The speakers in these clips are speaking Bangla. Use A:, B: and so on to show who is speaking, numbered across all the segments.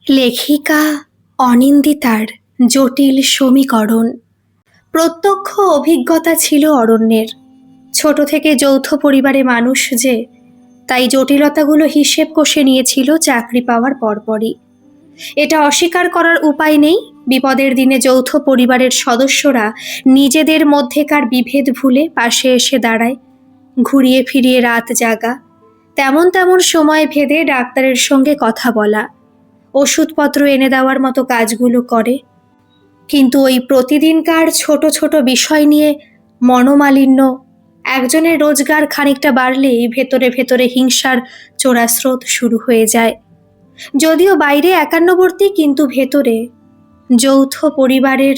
A: লেখিকা অনিন্দিতার জটিল সমীকরণ। প্রত্যক্ষ অভিজ্ঞতা ছিল অরণ্যের। ছোট থেকে যৌথ পরিবারে মানুষ যে, তাই জটিলতাগুলো হিসেব কষে নিয়েছিল চাকরি পাওয়ার পরপরই। এটা অস্বীকার করার উপায় নেই। বিপদের দিনে যৌথ পরিবারের সদস্যরা নিজেদের মধ্যেকার বিভেদ ভুলে পাশে এসে দাঁড়ায়। ঘুরিয়ে ফিরিয়ে রাত জাগা, তেমন তেমন সময় ভেদে ডাক্তারের সঙ্গে কথা বলা, ওষুধপত্র এনে দেওয়ার মতো কাজগুলো করে। কিন্তু ওই প্রতিদিনকার ছোট ছোট বিষয় নিয়ে মনোমালিন্য, একজনের রোজগার খানিকটা বাড়লেই ভেতরে ভেতরে হিংসার চোরাস্রোত শুরু হয়ে যায়। যদিও বাইরে একান্নবর্তী, কিন্তু ভেতরে যৌথ পরিবারের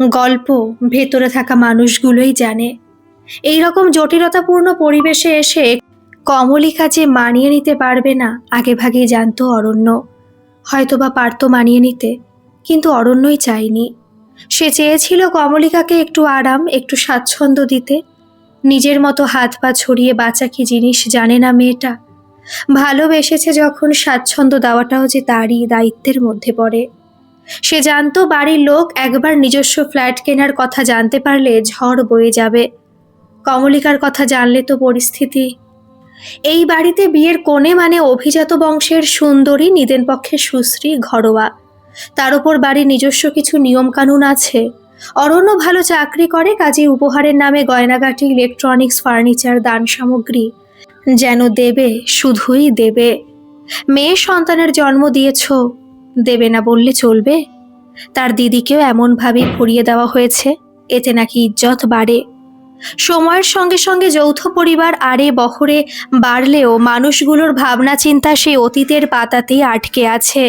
A: গল্প ভেতরে থাকা মানুষগুলোই জানে। এই রকম জটিলতাপূর্ণ পরিবেশে এসে কমলিকা যে মানিয়ে নিতে পারবে না আগেভাগেই জানতো অরণ্য। হয়তোবা পারত মানিয়ে নিতে, কিন্তু অরণ্যই চায়নি। সে চেয়েছিল কমলিকাকে একটু আরাম, একটু স্বাচ্ছন্দ্য দিতে। নিজের মতো হাত পা ছড়িয়ে বাঁচা কি জিনিস জানে না মেয়েটা? ভালোবেসেছে যখন, স্বাচ্ছন্দ্য দেওয়াটাও যে তারই দায়িত্বের মধ্যে পড়ে। সে জানতো বাড়ির লোক একবার নিজস্ব ফ্ল্যাট কেনার কথা জানতে পারলে ঝড় বয়ে যাবে। কমলিকার কথা জানলে তো পরিস্থিতি। এই বাড়িতে বিয়ের কোণে মানে অভিজাত বংশের সুন্দরী, নিদেন পক্ষে সুশ্রী, ঘরোয়া। তার উপর বাড়ির নিজস্ব কিছু নিয়মকানুন আছে। অরণ্য ভালো চাকরি করে, কাজে উপহারের নামে গয়নাগাটি, ইলেকট্রনিক্স, ফার্নিচার, দান সামগ্রী যেন দেবে, শুধুই দেবে। মেয়ে সন্তানের জন্ম দিয়েছ, দেবে না বললে চলবে? তার দিদিকেও এমনভাবেই ভরিয়ে দেওয়া হয়েছে, এতে নাকি ইজ্জত বাড়ে। সময়ের সঙ্গে সঙ্গে যৌথ পরিবার আড়ে বহরে বাড়লেও মানুষগুলোর ভাবনা চিন্তা সেই অতীতের পাতাতেই আটকে আছে।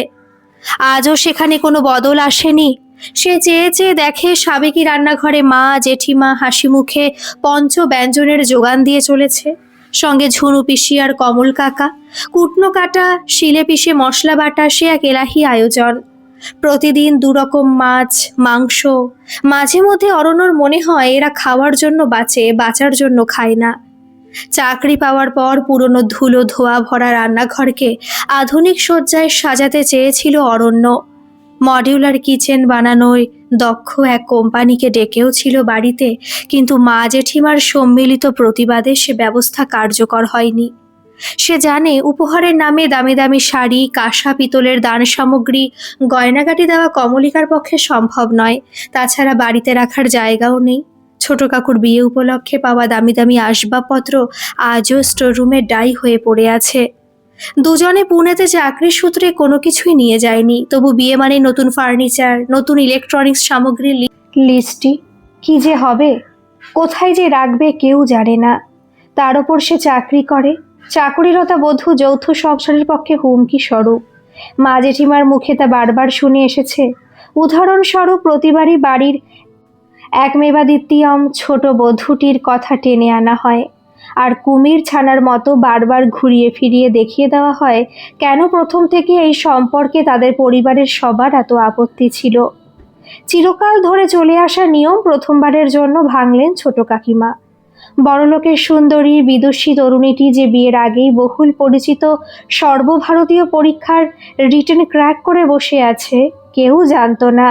A: আজও সেখানে কোনো বদল আসেনি। সে চেয়ে চেয়ে দেখে সাবেকি রান্নাঘরে মা, জেঠিমা হাসি মুখে পঞ্চ ব্যঞ্জনের যোগান দিয়ে চলেছে। সঙ্গে ঝুনু পিসি আর কমল কাকা, কুটনো কাটা, শিলে পিষে মশলা বাটা, সে এক এলাহি আয়োজন। প্রতিদিন দুরকম মাছ, মাংস। মাঝে মধ্যে অরণ্যর মনে হয় এরা খাওয়ার জন্য বাঁচে, বাঁচার জন্য খায় না। চাকরি পাওয়ার পর পুরনো ধুলো ধোয়া ভরা রান্নাঘরকে আধুনিক সজ্জায় সাজাতে চেয়েছিল অরণ্য। মডিউলার কিচেন বানানোয় দক্ষ এক কোম্পানিকে ডেকেও ছিল বাড়িতে, কিন্তু মা জেঠিমার সম্মিলিত প্রতিবাদে সে ব্যবস্থা কার্যকর হয়নি। সে জানে উপহারের নামে দামি দামি শাড়ি, কাঁসা পিতলের দান সামগ্রী, গয়নাগাটি দেওয়া কমলিকার পক্ষে সম্ভব নয়। তাছাড়া বাড়িতে রাখার জায়গাও নেই। ছোট কাকুর বিয়ে উপলক্ষে পাওয়া দামি দামি আসবাবপত্র আজও স্টোররুমে ডাই হয়ে পড়ে আছে। দুজনে পুনেতে চাকরির সূত্রে কোনো কিছুই নিয়ে যায়নি, তবু বিয়ে মানে নতুন ফার্নিচার, নতুন ইলেকট্রনিক্স সামগ্রীর লিস্টটি। কি যে হবে, কোথায় যে রাখবে কেউ জানে না। তার ওপর সে চাকরি করে। চাকুরিরতা বধূ যৌথ সংসারের পক্ষে হুমকি স্বরূপ। মা জেঠিমার মুখে তা বারবার শুনে এসেছে। উদাহরণস্বরূপ প্রতিবারই বাড়ির এক মেবাদিত্যম ছোট বধূটির কথা টেনে আনা হয়, আর কুমির ছানার মতো বারবার ঘুরিয়ে ফিরিয়ে দেখিয়ে দেওয়া হয় কেন প্রথম থেকে এই সম্পর্কে তাদের পরিবারের সবার এত আপত্তি ছিল। চিরকাল ধরে চলে আসা নিয়ম প্রথমবারের জন্য ভাঙলেন ছোট কাকিমা। বড়লোকের সুন্দরী বিদুষী তরুণীটি যে বিয়ের আগেই বহুল পরিচিত সর্বভারতীয় পরীক্ষার রিটেন ক্র্যাক করে বসে আছে কেউ জানতো না।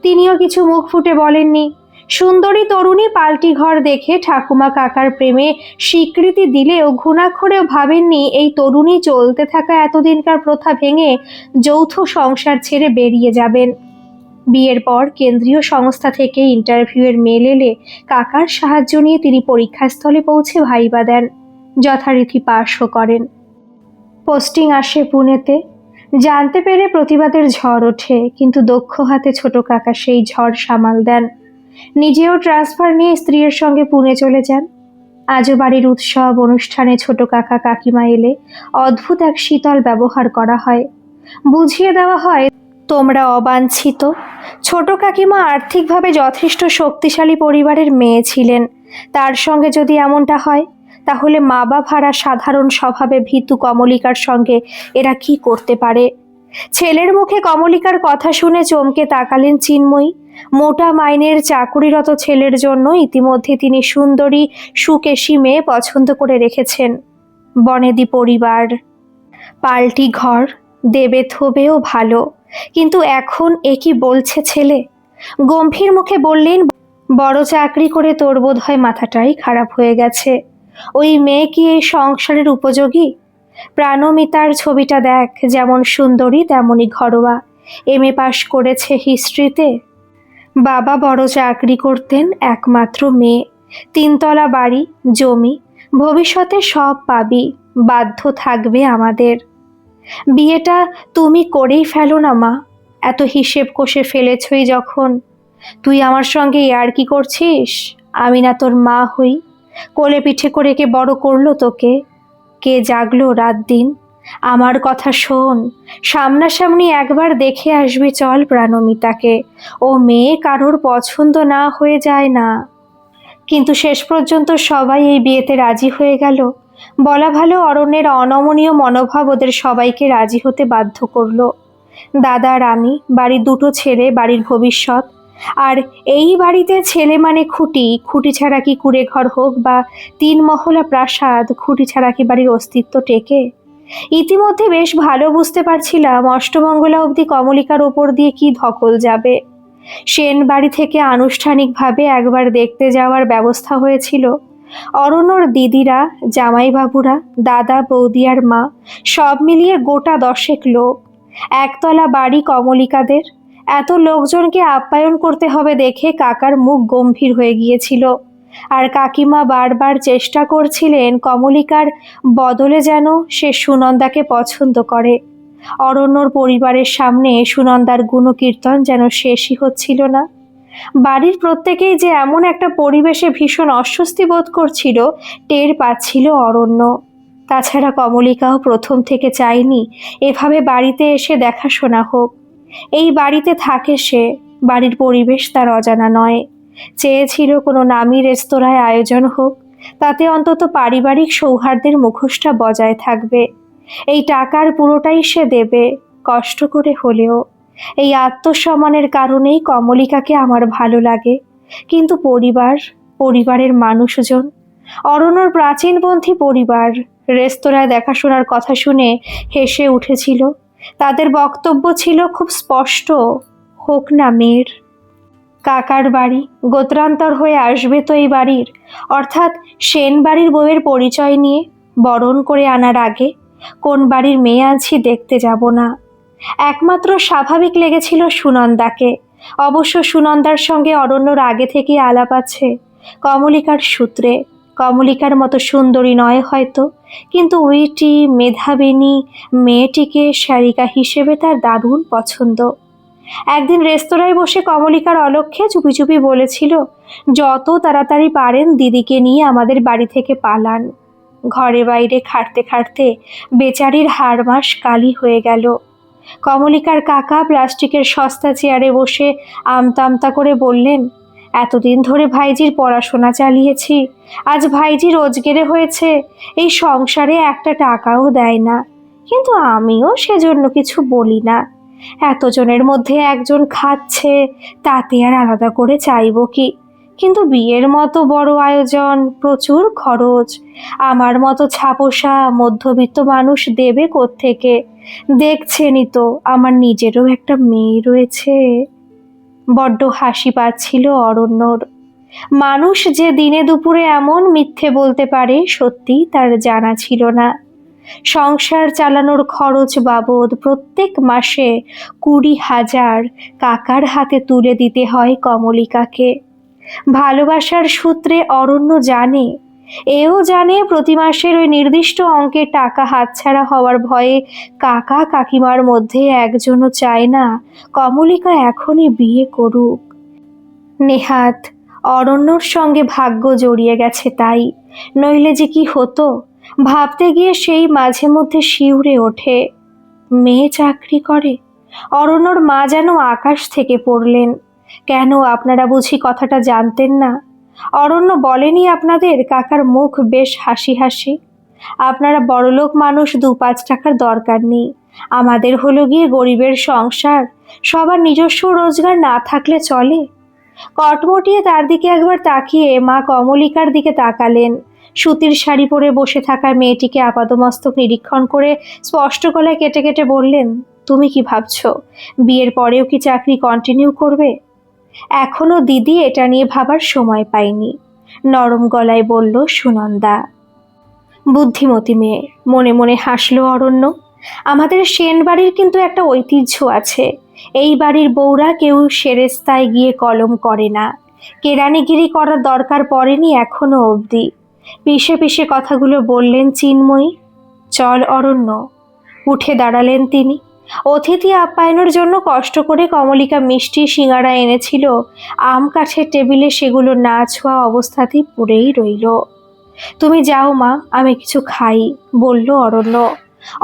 A: তিনিও কিছু মুখ ফুটে বলেননি। সুন্দরী তরুণী পাল্টি ঘর দেখে ঠাকুমা কাকার প্রেমে স্বীকৃতি দিলেও ঘুণাক্ষরেও ভাবেননি এই তরুণী চলতে থাকা এতদিনকার প্রথা ভেঙে যৌথ সংসার ছেড়ে বেরিয়ে যাবেন। বিয়ের পর কেন্দ্রীয় সংস্থা থেকে ইন্টারভিউয়ের মেল এলে কাকার সাহায্য নিয়ে তিনি পরীক্ষাস্থলে পৌঁছে ভাইবা দেন। যথারীতি পাশও করেন। পোস্টিং আসে পুনেতে। জানতে পেরে প্রতিবাদের ঝড় ওঠে, কিন্তু দক্ষ হাতে ছোট কাকা সেই ঝড় সামাল দেন। নিজেও ট্রান্সফার নিয়ে স্ত্রীর সঙ্গে পুনে চলে যান। আজও বাড়ির উৎসব অনুষ্ঠানে ছোট কাকা কাকিমা এলে অদ্ভুত এক শীতল ব্যবহার করা হয়। বুঝিয়ে দেওয়া হয় তোমরা অবাঞ্ছিত। ছোট কাকিমা আর্থিকভাবে যথেষ্ট শক্তিশালী পরিবারের মেয়ে ছিলেন। তার সঙ্গে যদি এমনটা হয়, তাহলে মা বাপ হারা সাধারণ স্বভাবে ভীতু কমলিকার সঙ্গে এরা কি করতে পারে? ছেলের মুখে কমলিকার কথা শুনে চমকে তাকালেন চিন্ময়ী। মোটা মাইনের চাকুরিরত ছেলের জন্য ইতিমধ্যে তিনি সুন্দরী সুকেশী মেয়ে পছন্দ করে রেখেছেন। বনেদি পরিবার, পাল্টি ঘর, দেবে থবেও ভালো, কিন্তু এখন এ কি বলছে ছেলে? গম্ভীর মুখে বললেন, বড় চাকরি করে তোর বোধ হয় মাথাটাই খারাপ হয়ে গেছে। ওই মেয়ে কি এই সংসারের উপযোগী? প্রাণমিতার ছবিটা দেখ, যেমন সুন্দরী তেমনই ঘরোয়া, এমএ পাশ করেছে হিস্ট্রিতে। বাবা বড় চাকরি করতেন, একমাত্র মেয়ে, 3 তলা বাড়ি, জমি, ভবিষ্যতে সব পাবি, বাধ্য থাকবে আমাদের। বিয়েটা তুমি করেই ফেলো না মা, এত হিসেব কষে ফেলেছই যখন। তুই আমার সঙ্গে ইয়ার্কি করছিস? আমি না তোর মা হই? কোলে পিঠে করে কে বড় করলো তোকে? কে জাগলো রাত দিন? আমার কথা শোন, সামনাসামনি একবার দেখে আসবি চল প্রাণমিতাকে। ও মেয়ে কারোর পছন্দ না হয়ে যায় না। কিন্তু শেষ পর্যন্ত সবাই এই বিয়েতে রাজি হয়ে গেল। বলা ভালো, অরণ্যের অনমনীয় মনোভাব ওদের সবাইকে রাজি হতে বাধ্য করলো। দাদা আর আমি, বাড়ির 2টো ছেলে, বাড়ির ভবিষ্যৎ। আর এই বাড়িতে ছেলে মানে খুঁটি, খুঁটি ছাড়া কি কুঁড়ে ঘর হোক বা 3 মহলা প্রাসাদ, খুঁটি ছাড়া কি বাড়ির অস্তিত্ব টেকে? ইতিমধ্যে বেশ ভালো বুঝতে পারছিলাম অষ্টমঙ্গলা অবধি কমলিকার ওপর দিয়ে কি ধকল যাবে। সেন বাড়ি থেকে আনুষ্ঠানিকভাবে একবার দেখতে যাওয়ার ব্যবস্থা হয়েছিল। অরণ্যর দিদিরা, জামাইবাবুরা, দাদা বৌদি আর মা, সব মিলিয়ে গোটা 10 লোক। 1 তলা বাড়ি কমলিকাদের। এত লোকজনকে আপ্যায়ন করতে হবে দেখে কাকার মুখ গম্ভীর হয়ে গিয়েছিল। আর কাকিমা বারবার চেষ্টা করছিলেন কমলিকার বদলে যেন সে সুনন্দাকে পছন্দ করে। অরণ্যর পরিবারের সামনে সুনন্দার গুণকীর্তন যেন শেষই হচ্ছিল না। বাড়ির প্রত্যেকেই যে এমন একটা পরিবেশে ভীষণ অস্বস্তি বোধ করছিল, টের পাচ্ছিল অরণ্য। তাছাড়া কমলিকাও প্রথম থেকে চায়নি এভাবে বাড়িতে এসে দেখাশোনা হোক। এই বাড়িতে থাকে সে, বাড়ির পরিবেশ তার অজানা নয়। চেয়েছিল কোনো নামী রেস্তোরাঁয় আয়োজন হোক, তাতে অন্তত পারিবারিক সৌহার্দ্যের মুখোশটা বজায় থাকবে। এই টাকার পুরোটাই সে দেবে, কষ্ট করে হলেও। এই আত্মসম্মানের কারণেই কমলিকাকে আমার ভালো লাগে। কিন্তু পরিবারের মানুষজন, অরণ্যর প্রাচীনপন্থী পরিবার, রেস্তোরাঁয় দেখাশোনার কথা শুনে হেসে উঠেছিল। তাদের বক্তব্য ছিল খুব স্পষ্ট, হোক না মেয়ের। কাকার বাড়ি গোত্রান্তর হয়ে আসবে তো এই বাড়ির, অর্থাৎ সেন বাড়ির বউয়ের পরিচয় নিয়ে বরণ করে আনার আগে কোন বাড়ির মেয়ে আছি দেখতে যাব না। একমাত্র স্বাভাবিক লেগেছিল সুনন্দাকে। অবশ্য সুনন্দার সঙ্গে অরণ্যর আগে থেকেই আলাপ আছে, কমলিকার সূত্রে। কমলিকার মতো সুন্দরী নয় হয়তো, কিন্তু উইটি মেধাবিনী মেয়েটিকে শারিকা হিসেবে তার দারুণ পছন্দ। একদিন রেস্তোরাঁয় বসে কমলিকার অলক্ষ্যে চুপি চুপি বলেছিল, যত তাড়াতাড়ি পারেন দিদিকে নিয়ে আমাদের বাড়ি থেকে পালান। ঘরে বাইরে খাটতে খাটতে বেচারির হাড় মাস কালি হয়ে গেল। কমলিকার কাকা প্লাস্টিকের সস্তা চেয়ারে বসে আমতা আমতা করে বললেন, এতদিন ধরে ভাইজির পড়াশোনা চালিয়েছি, আজ ভাইজি রোজগেরে হয়েছে, এই সংসারে একটা টাকাও দেয় না, কিন্তু আমিও সেজন্য কিছু বলি না। এতজনের মধ্যে একজন খাচ্ছে, তাতে আর আলাদা করে চাইবো কি? কিন্তু বিয়ের মতো বড় আয়োজন, প্রচুর খরচ, আমার মতো ছাপোষা মধ্যবিত্ত মানুষ দেবে কোত্থেকে? দেখছেনই তো আমার নিজেরও একটা মেয়ে রয়েছে। বড্ড হাসি পাচ্ছিল অরণ্যর। মানুষ যে দিনে দুপুরে এমন মিথ্যে বলতে পারে সত্যি তার জানা ছিল না। সংসার চালানোর খরচ বাবদ প্রত্যেক মাসে 20,000 কাকার হাতে তুলে দিতে হয় কমলিকাকে। ভালোবাসার সূত্রে অরণ্য জানে, এও জানে প্রতি মাসের ওই নির্দিষ্ট অঙ্কের টাকা হাতছাড়া হওয়ার ভয়ে কাকা কাকিমার মধ্যে একজনও চায় না কমলিকা এখনই বিয়ে করুক। নেহাত অরণ্যর সঙ্গে ভাগ্য জড়িয়ে গেছে তাই, নইলে যে কি হতো ভাবতে গিয়ে সেই মাঝে মধ্যে শিউরে ওঠে। মেয়ে চাকরি করে? অরণ্যর মা যেন আকাশ থেকে পড়লেন। কেন, আপনারা বুঝি কথাটা জানতেন না? অরণ্য বলেনি আপনাদের কাকার মুখ বেশ হাসি হাসি? আপনারা বড়লোক মানুষ, 2-5 টাকার দরকার নেই, আমাদের হলো গিয়ে গরিবের সংসার, সবার নিজস্ব রোজগার না থাকলে চলে? কটমটিয়ে তার দিকে একবার তাকিয়ে মা কমলিকার দিকে তাকালেন। সুতির শাড়ি পরে বসে থাকা মেয়েটিকে আপাদমস্তক নিরীক্ষণ করে স্পষ্ট গলায় কেটে কেটে বললেন, তুমি কি ভাবছো বিয়ের পরেও কি চাকরি কন্টিনিউ করবে? এখনো দিদি এটা নিয়ে ভাবার সময় পাইনি, নরম গলায় বলল সুনন্দা। বুদ্ধিমতী মেয়ে, মনে মনে হাসলো অরণ্য। আমাদের সেন বাড়ির কিন্তু একটা ঐতিহ্য আছে, এই বাড়ির বউরা কেউ সেরেস্তায় গিয়ে কলম করে না, কেরানিগিরি করার দরকার পড়েনি এখনো অবধি। পিষে পিষে কথাগুলো বললেন চিন্ময়ী। চল অরণ্য। উঠে দাঁড়ালেন তিনি। অতিথি আপ্যায়নের জন্য কষ্ট করে কমলিকা মিষ্টি সিঙাড়া এনেছিল, আম কাঠের টেবিলে সেগুলো না ছোঁয়া অবস্থাতেই পড়েই রইল। তুমি যাও মা, আমি কিছু খাই, বলল অরণ্য।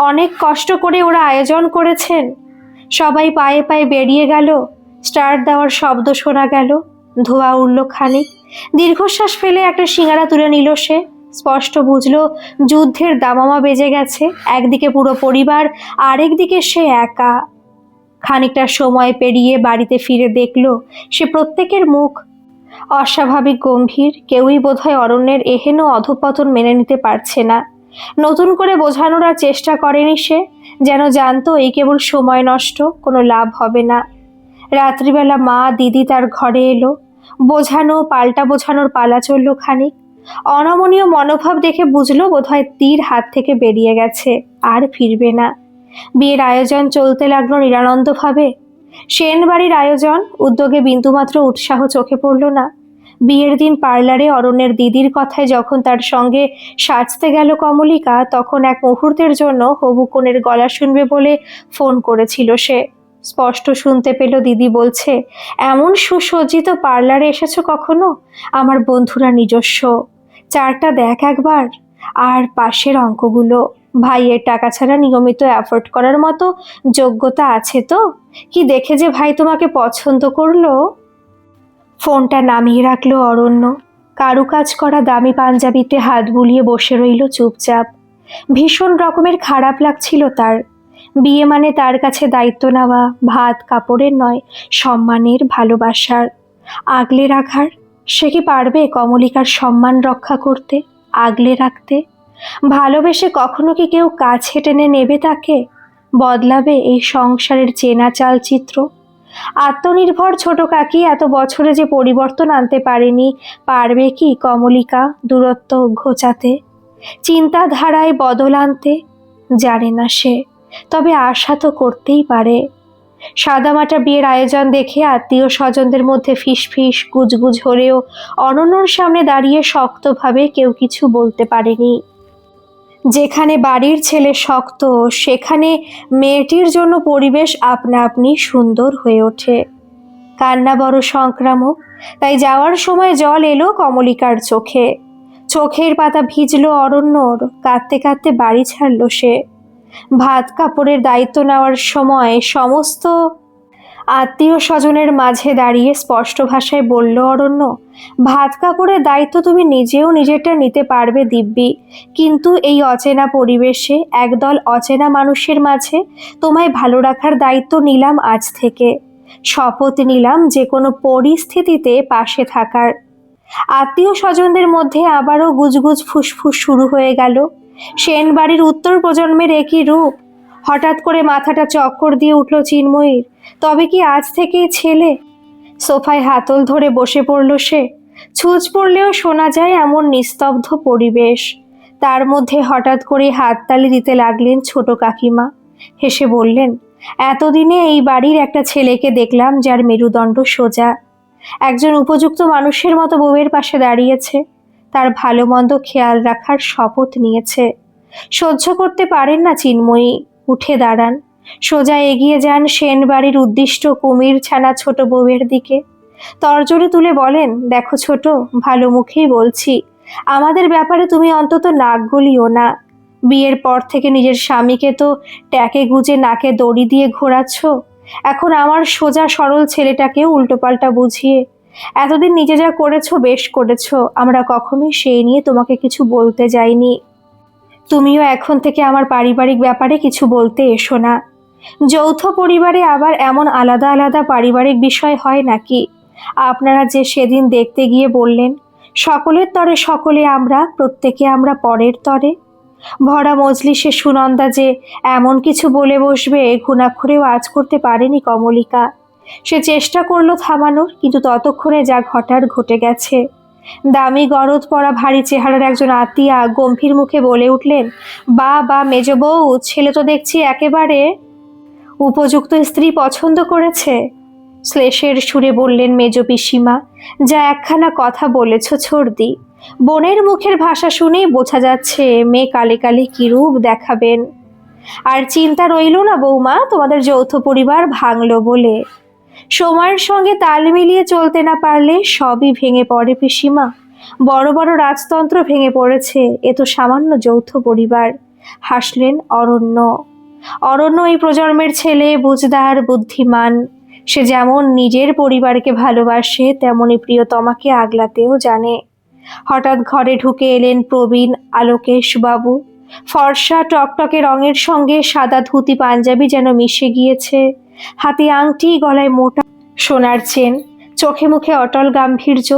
A: অনেক কষ্ট করে ওরা আয়োজন করেছেন। সবাই পায়ে পায়ে বেরিয়ে গেল। স্টার্ট দেওয়ার শব্দ শোনা গেল, ধোঁয়া উঠল খানিক। দীর্ঘশ্বাস ফেলে একটা সিঙাড়া তুলে নিল সে। স্পষ্ট বুঝলো যুদ্ধের দামামা বেজে গেছে। একদিকে পুরো পরিবার, আরেকদিকে সে একা। খানিকটা সময় পেরিয়ে বাড়িতে ফিরে দেখল সে প্রত্যেকের মুখ অস্বাভাবিক গম্ভীর। কেউই বোধহয় অরণ্যের এহেন অধঃপতন মেনে নিতে পারছে না। নতুন করে বোঝানোর আর চেষ্টা করেনি সে, যেন জানতো এই কেবল সময় নষ্ট, কোনো লাভ হবে না। রাত্রিবেলা মা দিদি তার ঘরে এলো। বোঝানো পাল্টা বোঝানোর পালা চলল খানিক। অনমনীয় মনোভাব দেখে বুঝলো বোধহয় তীর হাত থেকে বেরিয়ে গেছে, আর ফিরবে না। বিয়ের আয়োজন চলতে লাগলো নিরানন্দভাবে। সেন বাড়ির আয়োজন, উদ্যোগে বিন্দুমাত্র উৎসাহ চোখে পড়ল না। বিয়ের দিন পার্লারে অরণ্যের দিদির কথায় যখন তার সঙ্গে সাজতে গেল কমলিকা, তখন এক মুহূর্তের জন্য হবু কনের গলা শুনবে বলে ফোন করেছিল সে। স্পষ্ট শুনতে পেল দিদি বলছে, এমন সুসজ্জিত পার্লারে এসেছো কখনো? আমার বন্ধুরা নিজস্ব, চারটা দেখ একবার। আর পাশের অঙ্কগুলো, ভাইয়ের টাকা ছাড়া নিয়মিত অ্যাফোর্ড করার মতো যোগ্যতা আছে তো? কি দেখে যে ভাই তোমাকে পছন্দ করলো। ফোনটা নামিয়ে রাখলো অরণ্য। কারুকাজ করা দামি পাঞ্জাবিতে হাত বুলিয়ে বসে রইল চুপচাপ। ভীষণ রকমের খারাপ লাগছিল তার। বিয়ে মানে তার কাছে দায়িত্ব নেওয়া, ভাত কাপড়ের নয়, সম্মানের, ভালোবাসার, আগলে রাখার। সে কি পারবে কমলিকার সম্মান রক্ষা করতে, আগলে রাখতে? ভালোবেসে কখনো কি কেউ কাছে টেনে নেবে তাকে? বদলাবে এই সংসারের চেনা চালচিত্র? আত্মনির্ভর ছোট কাকি এত বছরে যে পরিবর্তন আনতে পারেনি, পারবে কি কমলিকা দূরত্ব ঘোচাতে, চিন্তাধারায় বদল আনতে? জানে না সে, তবে আশা তো করতেই পারে। সাদামাটা বিয়ের আয়োজন দেখে আত্মীয় স্বজনদের মধ্যে ফিসফিস গুজগুজ হলেও অনন্যর সামনে দাঁড়িয়ে শক্তভাবে কেউ কিছু বলতে পারেনি। যেখানে বাড়ির ছেলে শক্ত, সেখানে মেয়েটির জন্য পরিবেশ আপনা আপনি সুন্দর হয়ে ওঠে। কান্না বড় সংক্রামক, তাই যাওয়ার সময় জল এলো কমলিকার চোখে। চোখের পাতা ভিজল অরণ্যর, কাঁদতে কাঁদতে বাড়ি ছাড়ল সে। ভাত কাপড়ের দায়িত্ব নেওয়ার সময় সমস্ত আত্মীয় স্বজনের মাঝে দাঁড়িয়ে স্পষ্ট ভাষায় বলল অরণ্য, ভাত কাপড়ের দায়িত্ব তুমি নিজেও নিজেরটা নিতে পারবে দিব্যি, কিন্তু এই অচেনা পরিবেশে একদল অচেনা মানুষের মাঝে তোমায় ভালো রাখার দায়িত্ব নিলাম আজ থেকে। শপথ নিলাম যে কোনো পরিস্থিতিতে পাশে থাকার। আত্মীয় স্বজনদের মধ্যে আবারও গুজগুজ ফুসফুস শুরু হয়ে গেল। সেন বাড়ির উত্তর প্রজন্মের একই রূপ। হঠাৎ করে মাথাটা চক্কর দিয়ে উঠল চিন্ময়ীর। তবে কি আজ থেকেই ছেলে? সোফায় হাতল ধরে বসে পড়ল সে। ছুঁচ পড়লেও শোনা যায় এমন নিস্তব্ধ পরিবেশ। তার মধ্যে হঠাৎ করে হাততালি দিতে লাগলেন ছোট কাকিমা। হেসে বললেন, এতদিনে এই বাড়ির একটা ছেলেকে দেখলাম যার মেরুদণ্ড সোজা, একজন উপযুক্ত মানুষের মতো বউয়ের পাশে দাঁড়িয়েছে, তার ভালো মন্দ খেয়াল রাখার শপথ নিয়েছে। সহ্য করতে পারেন না চিন্ময়ী, উঠে দাঁড়ান, সোজা এগিয়ে যান সেন বাড়ির উদ্দিষ্ট কুমির ছানা ছোট বউয়ের দিকে। তর্জনী তুলে বলেন, দেখো ছোট, ভালো মুখেই বলছি, আমাদের ব্যাপারে তুমি অন্তত নাক গলিও না। বিয়ের পর থেকে নিজের স্বামীকে তো ট্যাকে গুজে নাকে দড়ি দিয়ে ঘোরাচ্ছ, এখন আমার সোজা সরল ছেলেটাকেও উল্টোপাল্টা বুঝিয়ে। এতদিন নিজে যা করেছো বেশ করেছো, আমরা কখনোই সেই নিয়ে তোমাকে কিছু বলতে যাইনি। তুমিও এখন থেকে আমার পারিবারিক ব্যাপারে কিছু বলতে এসো না। যৌথ পরিবারে আবার এমন আলাদা আলাদা পারিবারিক বিষয় হয় নাকি? আপনারা যে সেদিন দেখতে গিয়ে বললেন সকলের তরে সকলে আমরা, প্রত্যেকে আমরা পরের তরে। ভরা মজলিসে সুনন্দা যে এমন কিছু বলে বসবে ঘুণাক্ষরেও আজ করতে পারেনি কমলিকা। সে চেষ্টা করলো থামানোর, কিন্তু ততক্ষণে যা ঘটার ঘটে গেছে। দামি গরদ পরা ভারী চেহারার একজন আতিয়া গম্ভীর মুখে বলে উঠলেন, বা বা মেজ বউ, ছেলে তো দেখছি একেবারে উপযুক্ত স্ত্রী পছন্দ করেছে। শ্লেষের সুরে বললেন মেজ পিসিমা, যা একখানা কথা বলেছ ছোড়দি। বোনের মুখের ভাষা শুনেই বোঝা যাচ্ছে মেয়ে কালে কালে কি রূপ দেখাবেন। আর চিন্তা রইল না বৌমা, তোমাদের যৌথ পরিবার ভাঙলো বলে। সময়ের সঙ্গে তাল মিলিয়ে চলতে না পারলে সবই ভেঙে পড়ে পিসিমা। বড় বড় রাজতন্ত্র ভেঙে পড়েছে, এ তো সামান্য যৌথ পরিবার। হাসলেন অরণ্য। অরণ্য এই প্রজন্মের ছেলে, বুঝদার, বুদ্ধিমান। সে যেমন নিজের পরিবারকে ভালোবাসে, তেমনি প্রিয়তমাকে আগলাতেও জানে। হঠাৎ ঘরে ঢুকে এলেন প্রবীণ আলোকেশ বাবু। ফর্সা টকটকে রঙের সঙ্গে সাদা ধুতি পাঞ্জাবি যেন মিশে গিয়েছে। হাতে আংটি, গলায় মোটা সোনার চেন, চোখে মুখে অটল গাম্ভীর্য।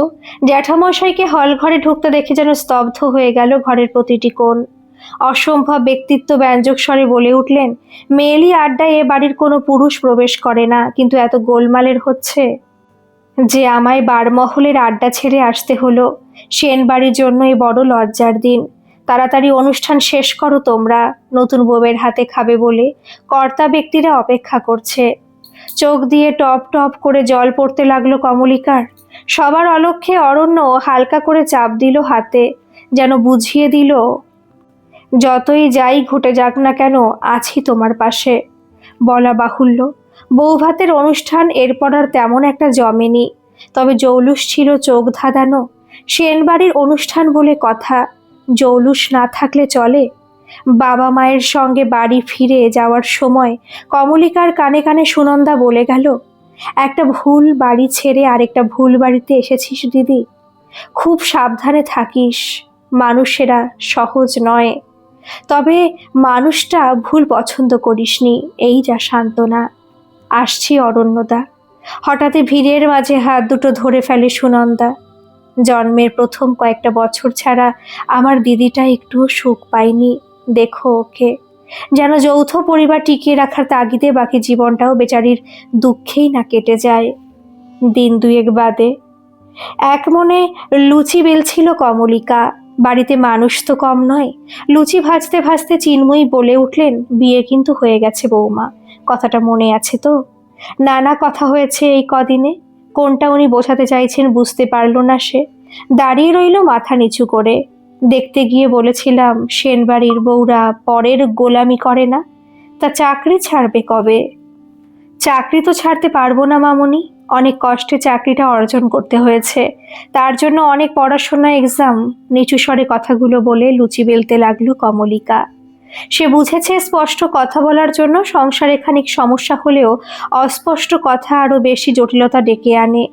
A: জ্যাঠামশাইকে হল ঘরে ঢুকতে দেখে যেন স্তব্ধ হয়ে গেল ঘরের প্রতিটি কোণ। অসম্ভব ব্যক্তিত্ব ব্যঞ্জক স্বরে বলে উঠলেন, মেয়েলি আড্ডায় এ বাড়ির কোনো পুরুষ প্রবেশ করে না, কিন্তু এত গোলমালের হচ্ছে যে আমায় বারমহলের আড্ডা ছেড়ে আসতে হলো। সেন বাড়ির জন্য এ বড় লজ্জার দিন। তাড়াতাড়ি অনুষ্ঠান শেষ করো তোমরা, নতুন বউয়ের হাতে খাবে বলে কর্তা ব্যক্তিরা অপেক্ষা করছে। চোখ দিয়ে টপ টপ করে জল পড়তে লাগলো কমলিকার। সবার অলক্ষ্যে অরণ্য হালকা করে চাপ দিল হাতে, যেন বুঝিয়ে দিল, যতই যাই ঘটে যাক না কেন আছি তোমার পাশে। বলা বাহুল্য, বৌভাতের অনুষ্ঠান এরপর আর তেমন একটা জমেনি, তবে জৌলুস ছিল চোখ ধাঁধানো। সেন বাড়ির অনুষ্ঠান বলে কথা, জৌলুস না থাকলে চলে? বাবা মায়ের সঙ্গে বাড়ি ফিরে যাওয়ার সময় কমলিকার কানে কানে সুনন্দা বলে গেল, একটা ভুল বাড়ি ছেড়ে আরেকটা ভুল বাড়িতে এসেছিস দিদি, খুব সাবধানে থাকিস। মানুষেরা সহজ নয়, তবে মানুষটা ভুল পছন্দ করিসনি, এই যা সান্ত্বনা। আসছি অরণ্যদা। হঠাৎই ভিড়ের মাঝে হাত দুটো ধরে ফেলে সুনন্দা। জন্মের প্রথম কয়েকটা বছর ছাড়া আমার দিদিটা একটুও সুখ পায়নি। দেখো ওকে, যেন যৌথ পরিবার টিকিয়ে রাখার তাগিদে বাকি জীবনটাও বেচারির দুঃখেই না কেটে যায়। দিন দুয়েক বাদে এক মনে লুচি বেলছিল কমলিকা। বাড়িতে মানুষ তো কম নয়। লুচি ভাজতে ভাজতে চিন্ময়ী বলে উঠলেন, বিয়ে কিন্তু হয়ে গেছে বৌমা, কথাটা মনে আছে তো? নানা কথা হয়েছে এই কদিনে, কোনটা উনি বোঝাতে চাইছেন বুঝতে পারল না সে। দাঁড়িয়ে রইল মাথা নিচু করে। দেখতে গিয়ে বলেছিলাম সেন বাড়ির বউরা পরের গোলামি করে না, তা চাকরি ছাড়বে কবে? চাকরি তো ছাড়তে পারবো না মামুনি, অনেক কষ্টে চাকরিটা অর্জন করতে হয়েছে, তার জন্য অনেক পড়াশোনা, এক্সাম। নিচু স্বরে কথাগুলো বলে লুচি বেলতে লাগলো কমলিকা। সে বুঝেছে স্পষ্ট কথা বলার জন্য সংসারে খানিক সমস্যা হলেও অস্পষ্ট কথা আরো বেশি জটিলতা ডেকে আনে।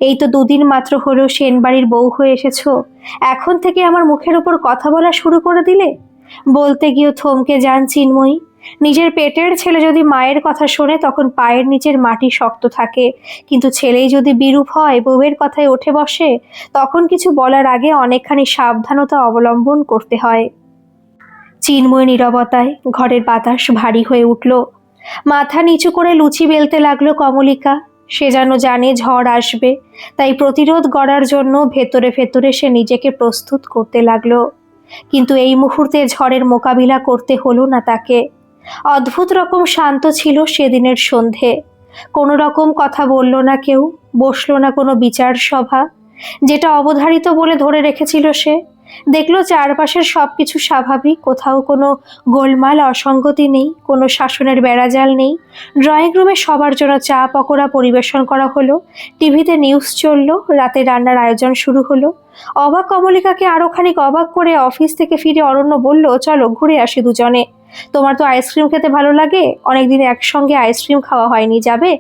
A: এই তো দুদিন মাত্র হলো সেন বাড়ির বউ হয়ে এসেছো, এখন থেকে আমার মুখের উপর কথা বলা শুরু করে দিলে? বলতে গিয়েও থমকে যান চিন্ময়ী। নিজের পেটের ছেলে যদি মায়ের কথা শোনে তখন পায়ের নিচের মাটি শক্ত থাকে, কিন্তু ছেলেই যদি বিরূপ হয়, বউয়ের কথায় উঠে বসে, তখন কিছু বলার আগে অনেকখানি সাবধানতা অবলম্বন করতে হয়। চিন্ময় নীরবতায় ঘরের বাতাস ভারী হয়ে উঠল। মাথা নিচু করে লুচি বেলতে লাগলো কমলিকা। সে যেন জানে ঝড় আসবে, তাই প্রতিরোধ গড়ার জন্য ভেতরে ভেতরে সে নিজেকে প্রস্তুত করতে লাগলো। কিন্তু এই মুহূর্তে ঝড়ের মোকাবিলা করতে হলো না তাকে। অদ্ভুত রকম শান্ত ছিল সেদিনের সন্ধে। কোনো রকম কথা বলল না কেউ, বসলো না কোনো বিচার সভা। যেটা অবধারিত বলে ধরে রেখেছিল সে, দেখলো চারপাশের সবকিছু স্বাভাবিক, কোথাও কোনো গোলমাল অসঙ্গতি নেই, কোনো শাসনের বেড়াজাল নেই। ড্রয়িং রুমে সবার জন্য চা পকোড়া পরিবেশন করা হলো, টিভিতে নিউজ চলল, রাতে রান্নার আয়োজন শুরু হলো। অবাক কমলিকাকে আরো খানিক অবাক করে অফিস থেকে ফিরে অরণ্য বলল, চলো ঘুরে আসি দুজনে, তোমার তো আইসক্রিম খেতে ভালো লাগে, অনেকদিন একসঙ্গে আইসক্রিম খাওয়া হয়নি, যাবে?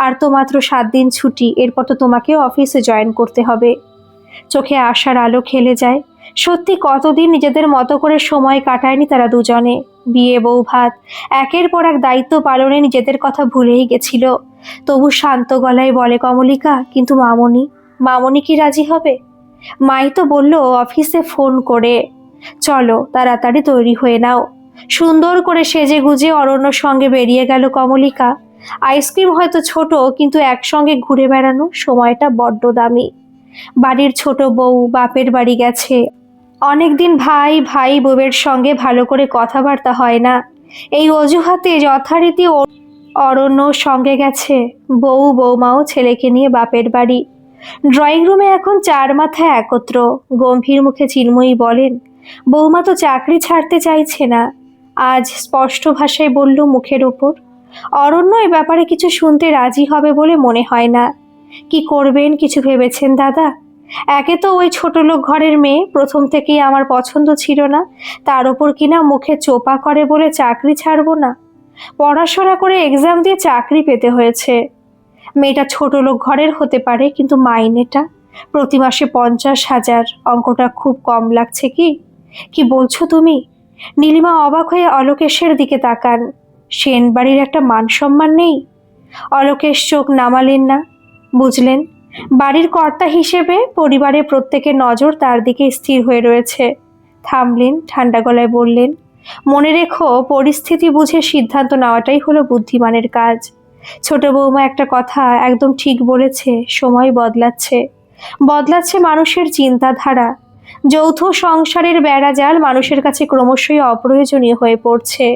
A: আর তো মাত্র 7 দিন ছুটি, এরপর তো তোমাকেও অফিসে জয়েন করতে হবে। চোখে আশার আলো খেলে যায়। সত্যি কতদিন নিজেদের মতো করে সময় কাটায়নি তারা দুজনে। বিয়ে, বউ ভাত, একের পর এক দায়িত্ব পালনে নিজেদের কথা ভুলেই গেছিল। তবু শান্ত গলায় বলে কমলিকা, কিন্তু মামনি, মামনি কি রাজি হবে? মাই তো বলল অফিসে ফোন করে। চলো তাড়াতাড়ি তৈরি হয়ে নাও। সুন্দর করে সেজে গুজে অরণ্যর সঙ্গে বেরিয়ে গেল কমলিকা। আইসক্রিম হয়তো ছোট, কিন্তু একসঙ্গে ঘুরে বেড়ানো সময়টা বড্ড দামি। বাড়ির ছোট বউ বাপের বাড়ি গেছে। অনেকদিন ভাই ভাই বউয়ের সঙ্গে ভালো করে কথাবার্তা হয় না। এই অজুহাতে যথারীতি অরণ্য সঙ্গে গেছে। বউ বৌমাও ছেলেকে নিয়ে বাপের বাড়ি। ড্রয়িং রুমে এখন চার মাথা একত্র। গম্ভীর মুখে চিন্ময়ী বলেন, বৌমা তো চাকরি ছাড়তে চাইছে না। আজ স্পষ্ট ভাষায় বলল মুখের ওপর। অরণ্য এ ব্যাপারে কিছু শুনতে রাজি হবে বলে মনে হয় না। কি করবেন কিছু ভেবেছেন দাদা? একে তো ওই ছোট লোক ঘরের মেয়ে, প্রথম থেকেই আমার পছন্দ ছিল না। তার ওপর কিনা মুখে চোপা করে বলে চাকরি ছাড়বো না। পড়াশোনা করে এক্সাম দিয়ে চাকরি পেতে হয়েছে। মেয়েটা ছোট লোক ঘরের হতে পারে, কিন্তু মাইনেটা প্রতি মাসে 50,000। অঙ্কটা খুব কম লাগছে কি? কি বলছো তুমি? নীলিমা অবাক হয়ে অলোকেশের দিকে তাকান। সেন বাড়ির একটা মান সম্মান নেই? অলোকেশ চোখ নামালেন না। বুঝলেন, বাড়ির কর্তা হিসেবে পরিবারের প্রত্যেকের নজর তার দিকে স্থির হয়ে রয়েছে। থামলেন, ঠান্ডা গলায় বললেন, মনে রেখো, পরিস্থিতি বুঝে সিদ্ধান্ত নেওয়াটাই হলো বুদ্ধিমানের কাজ। ছোট বৌমা একটা কথা একদম ঠিক বলেছে, সময় বদলাচ্ছে। বদলাচ্ছে মানুষের চিন্তাধারা। যৌথ সংসারের বেড়াজাল মানুষের কাছে ক্রমশই অপ্রয়োজনীয় হয়ে পড়ছে।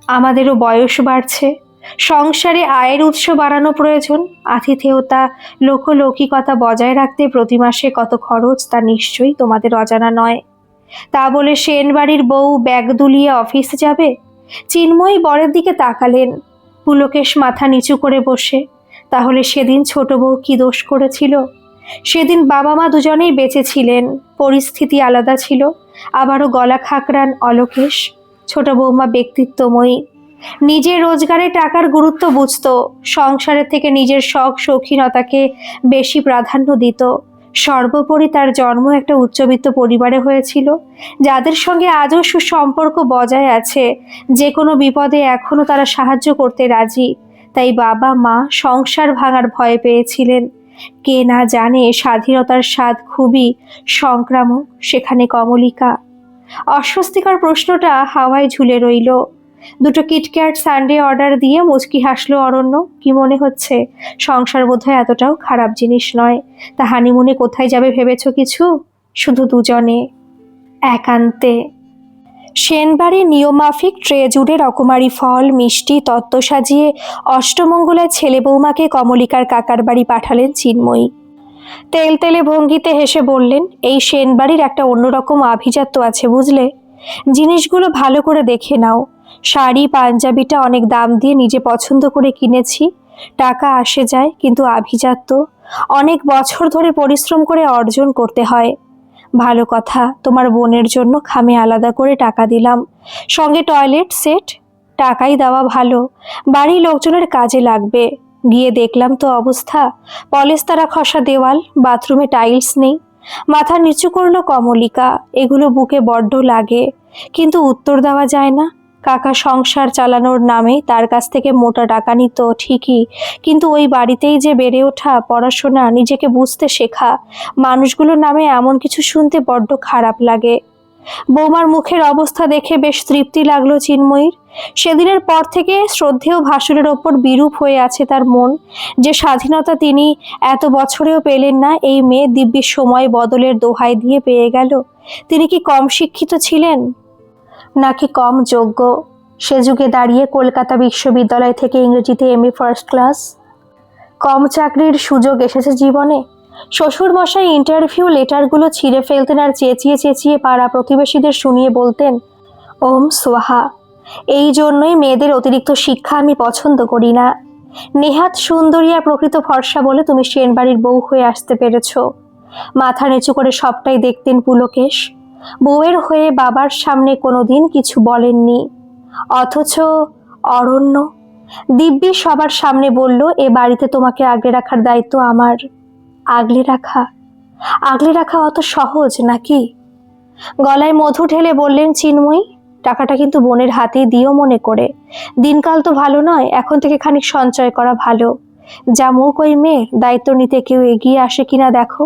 A: আমাদেরও বয়স বাড়ছে। সংসারে আয়ের উৎস বাড়ানো প্রয়োজন। আতিথেয়তা, লোকলৌকিকতা বজায় রাখতে প্রতি মাসে কত খরচ তা নিশ্চয়ই তোমাদের অজানা নয়। তা বলে সেন বাড়ির বউ ব্যাগ দুলিয়ে অফিসে যাবে? চিন্ময়ী বরের দিকে তাকালেন। পুলকেশ মাথা নিচু করে বসে। তাহলে সেদিন ছোট বউ কি দোষ করেছিল? সেদিন বাবা মা দুজনেই বেঁচে ছিলেন, পরিস্থিতি আলাদা ছিল। আবারও গলা খাকরান অলোকেশ। ছোট বৌমা ব্যক্তিত্বময়ী, নিজের রোজগারে টাকার গুরুত্ব বুঝত। সংসারের থেকে নিজের শখ শৌখিনতাকে বেশি প্রাধান্য দিত। সর্বোপরি তার জন্ম একটা উচ্চবিত্ত পরিবারে হয়েছিল, যাদের সঙ্গে আজও সুসম্পর্ক বজায় আছে। যে কোনো বিপদে এখনো তারা সাহায্য করতে রাজি। তাই বাবা মা সংসার ভাঙার ভয় পেয়েছিলেন। কে না জানে স্বাধীনতার স্বাদ খুবই সংক্রামক। সেখানে কমলিকা। অস্বস্তিকর প্রশ্নটা হাওয়ায় ঝুলে রইল। দুটো কিটক্যাট সানডে অর্ডার দিয়ে মুচকি হাসলো অরণ্য। কি মনে হচ্ছে? সংসার বোধহয় এতটাও খারাপ জিনিস নয়। তা হানিমুনে কোথায় যাবে ভেবেছ কিছু? শুধু দুজনে, একান্তে। সেনবাড়ির নিয়মমাফিক ট্রে জুড়ে রকমারি ফল মিষ্টি তত্ত্ব সাজিয়ে অষ্টমঙ্গলায় ছেলে বৌমাকে কমলিকার কাকার বাড়ি পাঠালেন চিন্ময়ী। তেলতেলে ভঙ্গিতে হেসে বললেন, এই সেনবাড়ির একটা অন্যরকম আভিজাত্য আছে বুঝলে। জিনিসগুলো ভালো করে দেখে নাও। শাড়ি পাঞ্জাবিটা অনেক দাম দিয়ে নিজে পছন্দ করে কিনেছি। টাকা আসে যায়, কিন্তু আভিজাত্য অনেক বছর ধরে পরিশ্রম করে অর্জন করতে হয়। ভালো কথা, তোমার বোনের জন্য খামে আলাদা করে টাকা দিলাম, সঙ্গে টয়লেট সেট। টাকাই দেওয়া ভালো, বাড়ির লোকজনের কাজে লাগবে। গিয়ে দেখলাম তো অবস্থা, পলেস্তারা খসা দেওয়াল, বাথরুমে টাইলস নেই। মাথা নিচু করলো কমলিকা। এগুলো বুকে বড্ড লাগে, কিন্তু উত্তর দেওয়া যায় না। কাকা সংসার চালানোর নামে তার কাছ থেকে মোটা টাকা নিত ঠিকই, কিন্তু ওই বাড়িতেই যে বেড়ে ওঠা, পড়াশোনা, নিজেকে বুঝতে শেখা, মানুষগুলোর নামে এমন কিছু শুনতে বড্ড খারাপ লাগে। বৌমার মুখের অবস্থা দেখে বেশ তৃপ্তি লাগলো চিন্ময়ীর। সেদিনের পর থেকে শ্রদ্ধেয় ভাসুরের ওপর বিরূপ হয়ে আছে তার মন। যে স্বাধীনতা তিনি এত বছরেও পেলেন না, এই মেয়ে দিব্যি সময় বদলের দোহাই দিয়ে পেয়ে গেল। তিনি কি কম শিক্ষিত ছিলেন, নাকি কম যোগ্য? সে যুগে দাঁড়িয়ে কলকাতা বিশ্ববিদ্যালয় থেকে ইংরেজিতে MA ফার্স্ট ক্লাস। কম চাকরির সুযোগ এসেছে জীবনে। শ্বশুর মশাই ইন্টারভিউ লেটারগুলো ছিঁড়ে ফেলতেন আর চেঁচিয়ে চেঁচিয়ে পাড়া প্রতিবেশীদের শুনিয়ে বলতেন, ওম সোহা। এই জন্যই মেয়েদের অতিরিক্ত শিক্ষা আমি পছন্দ করি না। নেহাত সুন্দরী আর প্রকৃত ভরসা বলে তুমি সেনবাড়ির বউ হয়ে আসতে পেরেছ। মাথা নিচু করে সবটাই দেখতেন পুলকেশ। বউয়ের হয়ে বাবার সামনে কোনোদিন কিছু বলেননি। অথচ অরণ্য দিব্যি সবার সামনে বলল, এ বাড়িতে তোমাকে আগলে রাখার দায়িত্ব আমার। আগলে রাখা? আগলে রাখা অত সহজ নাকি? গলায় মধু ঢেলে বললেন চিন্ময়ী, টাকাটা কিন্তু বোনের হাতেই দিও মনে করে। দিনকাল তো ভালো নয়, এখন থেকে খানিক সঞ্চয় করা ভালো। যা মুখ ওই মেয়ের, দায়িত্ব নিতে কেউ এগিয়ে আসে কিনা দেখো।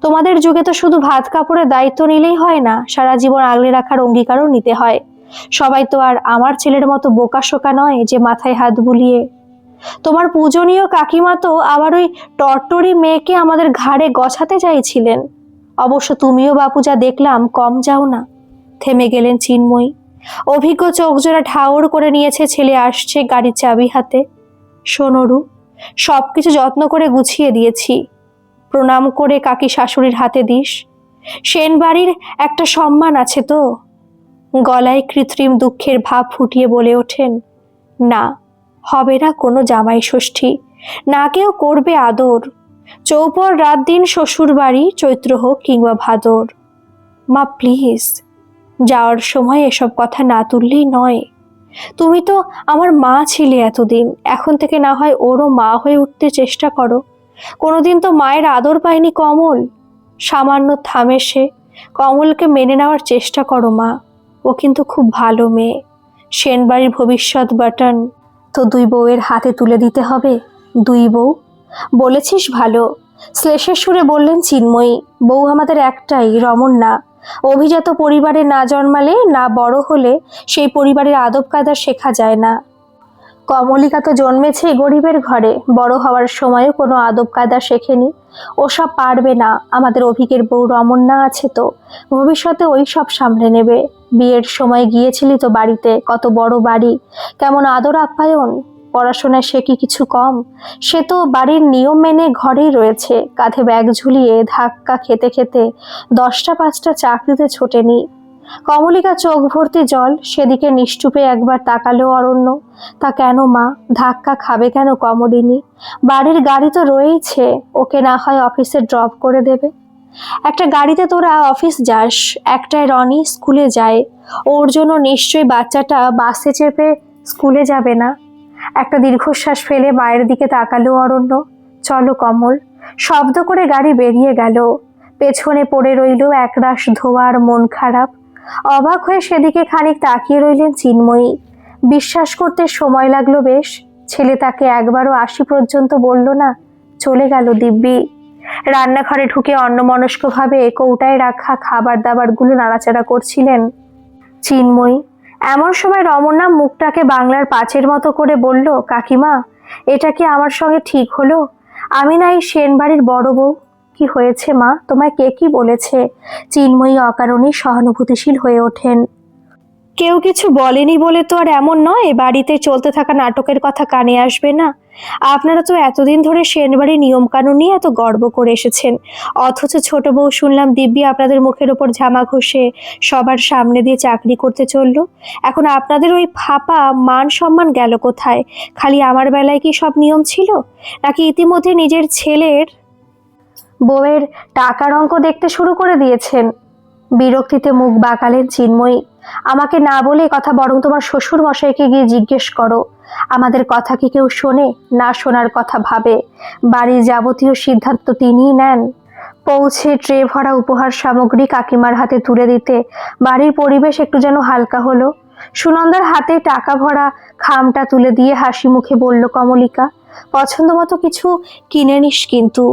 A: তোমাদের যুগে তো শুধু ভাত কাপড়ের দায়িত্ব নিলেই হয় না, সারা জীবন আগলে রাখার অঙ্গীকারও নিতে হয়। সবাই তো আর আমার ছেলের মতো বোকাশোকা নয় যে মাথায় হাত বুলিয়ে। তোমার পূজনীয় কাকিমা তো আবার ওই টরটরি মেয়েকে আমাদের ঘাড়ে গছাতে চাইছিলেন। অবশ্য তুমিও বাপু যা দেখলাম কম যাও না। থেমে গেলেন চিন্ময়ী। অভিজ্ঞ চোখজোড়া ঠাউর করে নিয়েছে ছেলে আসছে গাড়ির চাবি হাতে। সোনরু, সবকিছু যত্ন করে গুছিয়ে দিয়েছি, প্রণাম করে কাকি শাশুড়ির হাতে দিস। সেন বাড়ির একটা সম্মান আছে তো। গলায় কৃত্রিম দুঃখের ভাব ফুটিয়ে বলে ওঠেন, না, হবে না কোনো জামাই ষষ্ঠী, না কেউ করবে আদর। চৌপর রাত দিন শ্বশুর বাড়ি, চৈত্র হোক কিংবা ভাদর। মা প্লিজ, যাওয়ার সময় এসব কথা না তুললেই নয়। তুমি তো আমার মা ছিলে এতদিন, এখন থেকে না হয় ওরও মা হয়ে উঠতে চেষ্টা করো। কোনোদিন তো মায়ের আদর পায়নি কমল। সামান্য থামে সে। কমলকে মেনে নেওয়ার চেষ্টা করো মা, ও কিন্তু খুব ভালো মেয়ে। সেনবাড়ির ভবিষ্যৎ বাটন তো দুই বউয়ের হাতে তুলে দিতে হবে। দুই বউ বলেছিস ভালো, শ্লেষের সুরে বললেন চিন্ময়ী। বউ আমাদের একটাই, রমন্যা। অভিজাত পরিবারে না জন্মালে, না বড় হলে সেই পরিবারের আদব কায়দা শেখা যায় না। কমলিকা তো জন্মেছে গরিবের ঘরে, বড় হওয়ার সময়ও কোনো আদব কায়দা শেখেনি। ওসব পারবে না। আমাদের অভিকের বউ রমন্যা আছে তো, ভবিষ্যতে ওই সব সামলে নেবে। বিয়ের সময় গিয়েছিলি তো বাড়িতে, কত বড় বাড়ি, কেমন আদর আপ্যায়ন। পড়াশোনায় সে কি কিছু কম? সে তো বাড়ির নিয়ম মেনে ঘরেই রয়েছে, কাঁধে ব্যাগ ঝুলিয়ে ধাক্কা খেতে খেতে 10টা 5টা চাকরিতে ছোটেনি। কমলিকা চোখ ভর্তি জল, সেদিকে নিশ্চুপে একবার তাকালো অরণ্য। তা কেন মা, ধাক্কা খাবে কেন কমলিনী? বাড়ির গাড়ি তো রয়েইছে, ওকে না হয় অফিসে ড্রপ করে দেবে। একটা গাড়িতে তোরা অফিস যাস, একটায় রনি স্কুলে যায়, ওর জন্য নিশ্চয়ই বাচ্চাটা বাসে চেপে স্কুলে যাবে না। একটা দীর্ঘশ্বাস ফেলে মায়ের দিকে তাকালো অরণ্য। চলো কমল। শব্দ করে গাড়ি বেরিয়ে গেল। পেছনে পড়ে রইল একরাশ ধোয়ার মন খারাপ। অবাক হয়ে সেদিকে খানিক তাকিয়ে রইলেন চিন্ময়ী। বিশ্বাস করতে সময় লাগলো বেশ। ছেলে তাকে একবারও 80 পর্যন্ত বলল না। চলে গেল দিব্যি। রান্নাঘরে ঢুকে অন্যমনস্কভাবে কৌটায় রাখা খাবার দাবারগুলো নাড়াচাড়া করছিলেন চিন্ময়ী। এমন সময় রমনা মুখটাকে বাংলার পাঁচের মতো করে বলল, কাকিমা, এটা কি আমার সঙ্গে ঠিক হলো? আমি না এই সেন বাড়ির বড় বউ। কি হয়েছে মা, তোমায় কে কি বলেছে? চিন্ময়ী অকারণেই সহানুভূতিশীল হয়ে ওঠেন। কেউ কিছু বলেনি বলে তো আর এমন নয় বাড়িতে চলতে থাকা নাটকের কথা কানে আসবে না। আপনারা তো এতদিন ধরে সেনবাড়ির নিয়মকানুন নিয়ে এত গর্ব করে এসেছেন, অথচ ছোট বউ শুনলাম দিব্যি আপনাদের মুখের ওপর ঝামা ঘষে সবার সামনে দিয়ে চাকরি করতে চললো। এখন আপনাদের ওই ফাঁপা মান সম্মান গেল কোথায়? খালি আমার বেলায় কি সব নিয়ম ছিল, নাকি ইতিমধ্যে নিজের ছেলের বউয়ের টাকার অঙ্ক দেখতে শুরু করে দিয়েছেন? বিরক্তিতে মুখ বাঁকালেন চিন্ময়ী। আমাকে না বলে কথা বরং তোমার শ্বশুর মশাইকে গিয়ে জিজ্ঞেস করো। আমাদের কথা কি কেউ শোনে? না শোনার কথা ভাবে। বাড়ির যাবতীয় সিদ্ধান্ত তিনিই নেন। পৌঁছে ট্রে ভরা উপহার সামগ্রী কাকিমার হাতে তুলে দিতে বাড়ির পরিবেশ একটু যেন হালকা হলো। সুনন্দার হাতে টাকা ভরা খামটা তুলে দিয়ে হাসি মুখে বলল কমলিকা, পছন্দ মতো কিছু কিনে নিস কিন্তু।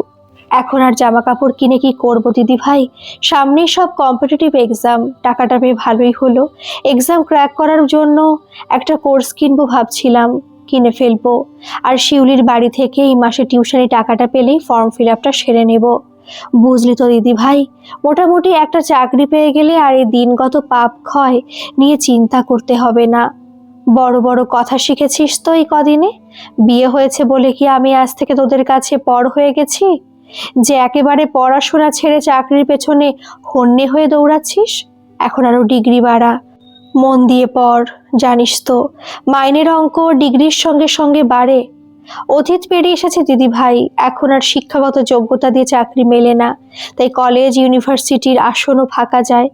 A: এখন আর জামা কাপড় কিনে কি করব দিদি ভাই, সামনেই সব কম্পিটিটিভ এক্সাম। টাকাটা পেয়ে ভালোই হলো। এক্সাম ক্র্যাক করার জন্য একটা কোর্স কিনবো ভাবছিলাম, কিনে ফেলবো। আর শিউলির বাড়ি থেকে এই মাসে টিউশনি টাকাটা পেলেই ফর্ম ফিল আপটা সেরে নেব। বুঝলি তো দিদি ভাই, মোটামুটি একটা চাকরি পেয়ে গেলে আর এই দিনগত পাপ ক্ষয় নিয়ে চিন্তা করতে হবে না। বড় বড় কথা শিখেছিস তো এই কদিনে। বিয়ে হয়েছে বলে কি আমি আজ থেকে তোদের কাছে পর হয়ে গেছি, যে একেবারে পড়াশোনা ছেড়ে চাকরির পেছনে হন্যে হয়ে দৌড়াচ্ছিস? এখন আরো ডিগ্রি বাড়া, মন দিয়ে পড়। জানিস তো মাইনের অঙ্ক ডিগ্রির সঙ্গে সঙ্গে বাড়ে। অতীত পেরিয়ে এসেছে দিদি ভাই, এখন আর শিক্ষাগত যোগ্যতা দিয়ে চাকরি মেলে না, তাই কলেজ ইউনিভার্সিটির আসনও ফাঁকা যায়।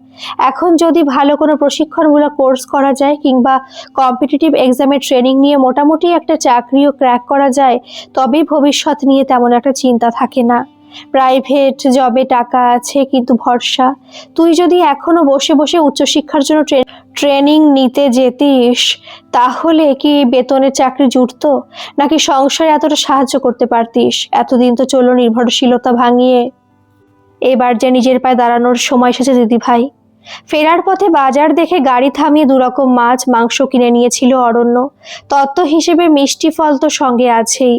A: এখন যদি ভালো কোনো প্রশিক্ষণমূলক কোর্স করা যায় কিংবা কম্পিটিটিভ এক্সামের ট্রেনিং নিয়ে মোটামুটি একটা চাকরিও ক্র্যাক করা যায়, তবেই ভবিষ্যৎ নিয়ে তেমন একটা চিন্তা থাকে না। প্রাইভেট জবে টাকা আছে কিন্তু ভরসা। তুই যদি এখনো বসে বসে উচ্চশিক্ষার জন্য ট্রেনিং নিতে যেতিস, তাহলে কি বেতনের চাকরি জুটতো, নাকি সংসারে এতটা সাহায্য করতে পারতিস? এতদিন তো চলো নির্ভরশীলতা ভাঙিয়ে। এবার যে নিজের পায়ে দাঁড়ানোর সময় এসেছে দিদিভাই। ফেরার পথে বাজার দেখে গাড়ি থামিয়ে দুরকম মাছ মাংস কিনে নিয়েছিল অরণ্য। তত্ত্ব হিসেবে মিষ্টি ফল তো সঙ্গে আছেই।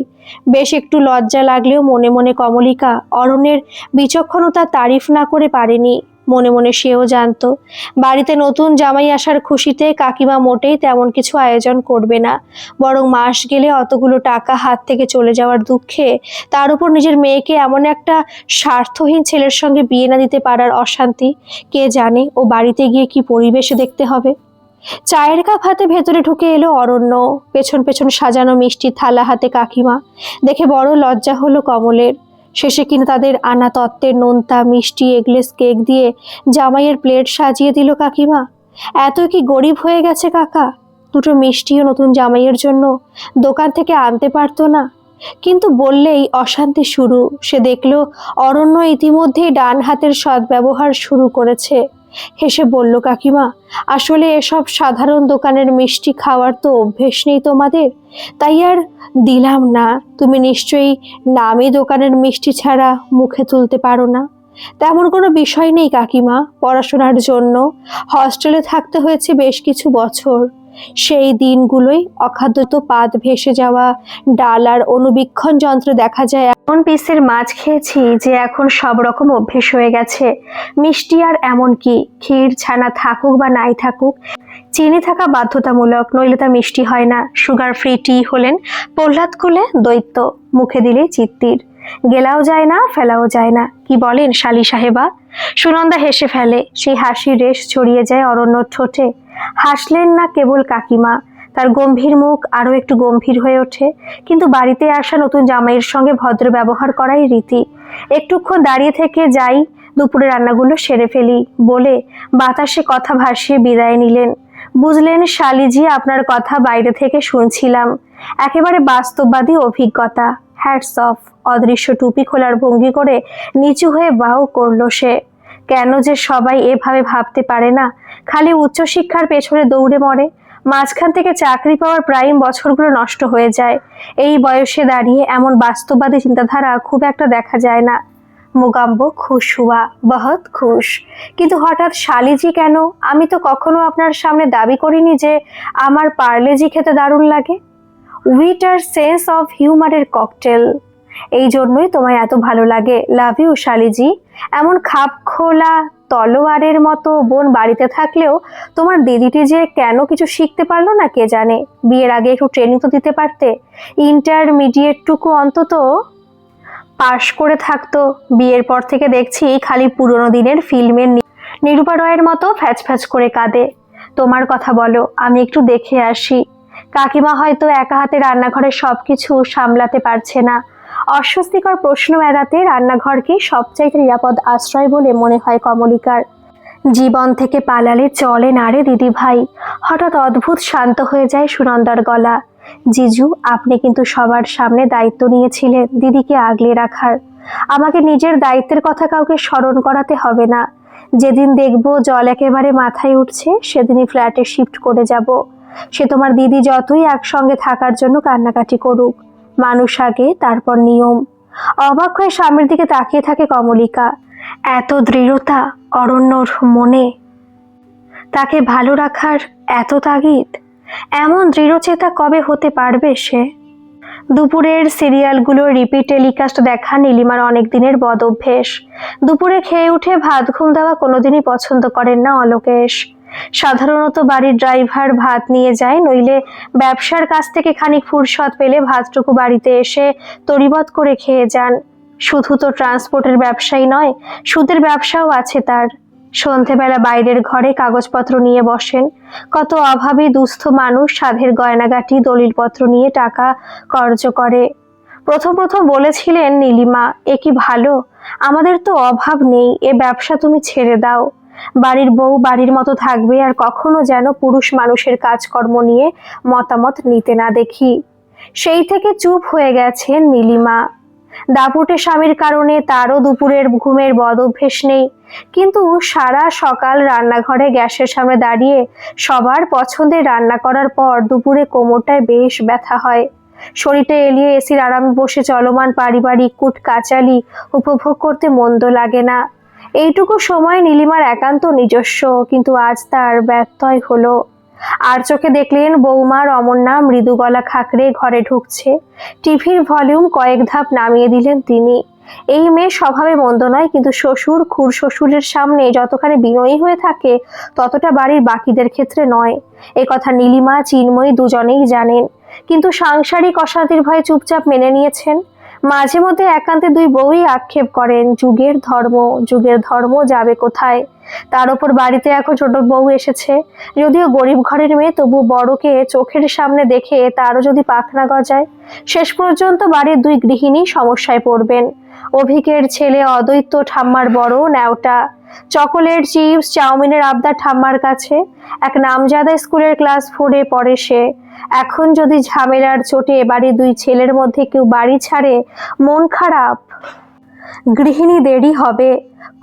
A: বেশ একটু লজ্জা লাগলেও মনে মনে কমলিকা অরণ্যের বিচক্ষণতার তারিফ না করে পারেনি। মনে মনে সেও জানতো বাড়িতে নতুন জামাই আসার খুশিতে কাকিমা মোটেই তেমন কিছু আয়োজন করবে না, বরং মাস গেলে অতগুলো টাকা হাত থেকে চলে যাওয়ার দুঃখে, তার উপর নিজের মেয়েকে এমন একটা স্বার্থহীন ছেলের সঙ্গে বিয়ে না দিতে পারার অশান্তি, কে জানে ও বাড়িতে গিয়ে কি পরিবেশে দেখতে হবে। চায়ের কাপ হাতে ভেতরে ঢুকে এলো অরণ্য। পেছন পেছন সাজানো মিষ্টির থালা হাতে কাকিমা। দেখে বড় লজ্জা হলো কমলের। শেষে কিনা তাদের আনা তত্ত্বের নোনতা মিষ্টি এগলেস কেক দিয়ে জামাইয়ের প্লেট সাজিয়ে দিল কাকিমা। এত কি গরিব হয়ে গেছে কাকা? দুটো মিষ্টিও নতুন জামাইয়ের জন্য দোকান থেকে আনতে পারতো না? কিন্তু বললেই অশান্তি শুরু। সে দেখল অরণ্য ইতিমধ্যেই ডান হাতের সদ্ব্যবহার শুরু করেছে। হেসে বলল, কাকিমা, আসলে এসব সাধারণ দোকানের মিষ্টি খাওয়ার তো অভ্যেস নেই তোমাদের, তাই আর দিলাম না। তুমি নিশ্চয়ই নামি দোকানের মিষ্টি ছাড়া মুখে তুলতে পারো না। তেমন কোনো বিষয় নেই কাকিমা, পড়াশোনার জন্য হস্টেলে থাকতে হয়েছে বেশ কিছু বছর। সেই দিনগুলোই অখাদ্যত পাত ভেসে যাওয়া ডাল আর অনুবীক্ষণ যন্ত্র দেখা যায় এমন পিসের মাছ খেয়েছি যে এখন সব রকম অভ্যেস হয়ে গেছে। মিষ্টি আর এমন কি, ক্ষীর ছানা থাকুক বা নাই থাকুক, চিনি থাকা বাধ্যতামূলক, নইলে তা মিষ্টি হয় না। সুগার ফ্রি টি হলেন প্রহ্লাদ কুলে দৈত্য, মুখে দিলেই চিত্তির, গেলাও যায় না ফেলাও যায় না। কি বলেন শালি সাহেবা? সুনন্দা হেসে ফেলে। সেই হাসির রেশ ছড়িয়ে যায় অরণ্যর ঠোঁটে। হাসলেন না কেবল কাকিমা, তার গম্ভীর মুখ আরো একটু গম্ভীর হয়ে ওঠে। কিন্তু বাড়িতে আসা নতুন জামাইয়ের সঙ্গে ভদ্র ব্যবহার করাই রীতি। একটুক্ষণ দাঁড়িয়ে থেকে যাই, দুপুরে রান্নাগুলো সেরে ফেলি বলে বাতাসে কথা ভাসিয়ে বিদায় নিলেন। বুঝলেন শালিজি, আপনার কথা বাইরে থেকে শুনছিলাম, একেবারে বাস্তববাদী অভিজ্ঞতা। Hats off. অদৃশ্য টুপি খোলার ভঙ্গি করে নিচু হয়ে বাউ করল সে। কেন যে সবাই এভাবে ভাবতে পারে না, খালি উচ্চশিক্ষার পেছনে দৌড়ে মরে, মাঝখান থেকে চাকরি পাওয়ার প্রাইম বছরগুলো নষ্ট হয়ে যায়। এই বয়সে দাঁড়িয়ে এমন বাস্তববাদী চিন্তাধারা খুব একটা দেখা যায় না। মোগাম্বো খুশ হুয়া, বহুত খুশ। কিন্তু হঠাৎ শালিজি কেন? আমি তো কখনো আপনার সামনে দাবি করিনি যে আমার পার্লেজি খেতে দারুণ লাগে। উইট আর সেন্স অফ হিউমারের ককটেল। এই জন্যই তোমায় এত ভালো লাগে। লাভ ইউ শালিজি। এমন খাপ খোলা তলোয়ারের মতো বোন বাড়িতে থাকলেও তোমার দিদিটি যে কেন কিছু শিখতে পারলো না কে জানে। বিয়ের আগে একটু ট্রেনিং তো দিতে পারতে, ইন্টারমিডিয়েটটুকু অন্তত পাশ করে থাকতো। বিয়ের পর থেকে দেখছি খালি পুরনো দিনের ফিল্মের নিরূপা রয়ের মতো ফ্যাচ ফ্যাচ করে কাঁদে। তোমার কথা বলো, আমি একটু দেখে আসি। কাকিমা হয়তো একা হাতে রান্নাঘরের সবকিছু সামলাতে পারছে না। অস্বস্তিকর প্রশ্ন এড়াতে রান্নাঘরকে সবচাইতে নিরাপদ আশ্রয় বলে মনে হয় কমলিকার। জীবন থেকে পালালে চলে না রে দিদি ভাই। হঠাৎ অদ্ভুত শান্ত হয়ে যায় সুনন্দার গলা। জিজু, আপনি কিন্তু সবার সামনে দায়িত্ব নিয়েছিলেন দিদিকে আগলে রাখার। আমাকে নিজের দায়িত্বের কথা কাউকে স্মরণ করাতে হবে না। যেদিন দেখবো জল একেবারে মাথায় উঠছে, সেদিনই ফ্ল্যাটে শিফট করে যাব। সে তোমার দিদি যতই একসঙ্গে থাকার জন্য কান্নাকাটি করুক, মানুষ আগে তারপর নিয়ম। অবাক হয়ে স্বামীর দিকে তাকিয়ে থাকে কমলিকা। এত দৃঢ়তা অরণ্যর মনে, তাকে ভালো রাখার এত তাগিদ। এমন দৃঢ়চেতা কবে হতে পারবে সে? দুপুরের সিরিয়ালগুলো রিপিট টেলিকাস্ট দেখা নীলিমার অনেক দিনের বদ অভ্যেস। দুপুরে খেয়ে উঠে ভাত ঘুম দেওয়া কোনোদিনই পছন্দ করেন না অলোকেশ। সাধারণত বাড়ির ড্রাইভার ভাত নিয়ে যায়, নইলে ব্যবসার কাছ থেকে খানিক ফুরসত পেলে ভাতটুকু বাড়িতে এসে তরিবত করে খেয়ে যান। শুধু তো ট্রান্সপোর্টের ব্যবসাই নয়, সুদের ব্যবসাও আছে তার। সন্ধেবেলা বাইরের ঘরে কাগজপত্র নিয়ে বসেন। কত অভাবী দুস্থ মানুষ সাধের গয়নাগাটি দলিলপত্র নিয়ে টাকা কর্জ করে। প্রথম প্রথম বলেছিলেন নীলিমা, এ কি ভালো, আমাদের তো অভাব নেই, এ ব্যবসা তুমি ছেড়ে দাও। বাড়ির বউ বাড়ির মতো থাকবে, আর কখনো যেন পুরুষ মানুষের কাজকর্ম নিয়ে মতামত নিতে না দেখি। সেই থেকে চুপ হয়ে গেছেন নীলিমা। দাপুটে স্বামীর কারণে তারও দুপুরের ঘুমের বদ অভ্যেস নেই, কিন্তু সারা সকাল রান্নাঘরে গ্যাসের সামনে দাঁড়িয়ে সবার পছন্দের রান্না করার পর দুপুরে কোমরটায় বেশ ব্যথা হয়। শরীরটা এলিয়ে এসির আরামে বসে চলমান পারিবারিক কুট কাচালি উপভোগ করতে মন্দ লাগে না। এইটুকু সময় নীলিমার একান্ত নিজস্ব, কিন্তু আজ তার ব্যত্যয় হলো। আর চোখে দেখলেন বৌমা রমন্যা মৃদু গলা খাকড়ে ঘরে ঢুকছে। টিভির ভলিউম কয়েক ধাপ নামিয়ে দিলেন তিনি। এই মেয়ে স্বভাবে মন্দ নয়, কিন্তু শ্বশুর খুড় শ্বশুরের সামনে যতখানি বিনয়ী হয়ে থাকে ততটা বাড়ির বাকিদের ক্ষেত্রে নয়। এ কথা নীলিমা চিন্ময়ী দুজনেই জানেন, কিন্তু সাংসারিক অশান্তির ভয়ে চুপচাপ মেনে নিয়েছেন। মাঝে মধ্যে একান্তে দুই বউই আক্ষেপ করেন, যুগের ধর্ম যাবে কোথায়। তার ওপর বাড়িতে এখন ছোট বউ এসেছে, যদিও গরিব ঘরের মেয়ে, তবু বড়কে চোখের সামনে দেখে তারও যদি পাখনা গজায়, শেষ পর্যন্ত বাড়ির দুই গৃহিণী সমস্যায় পড়বেন। অভিকের ছেলে অদ্বৈত ঠাম্মার বড় ন্যাওটা, চকোলেট চিপস চাউমিনের আবদার ঠাম্মার কাছে। এক নামজাদা স্কুলের ক্লাস 4-এ পড়ে সে। এখন যদি ঝামেলার চোটে বাড়ির দুই ছেলের মধ্যে কেউ বাড়ি ছাড়ে, মন খারাপ গৃহিণীদেরই হবে,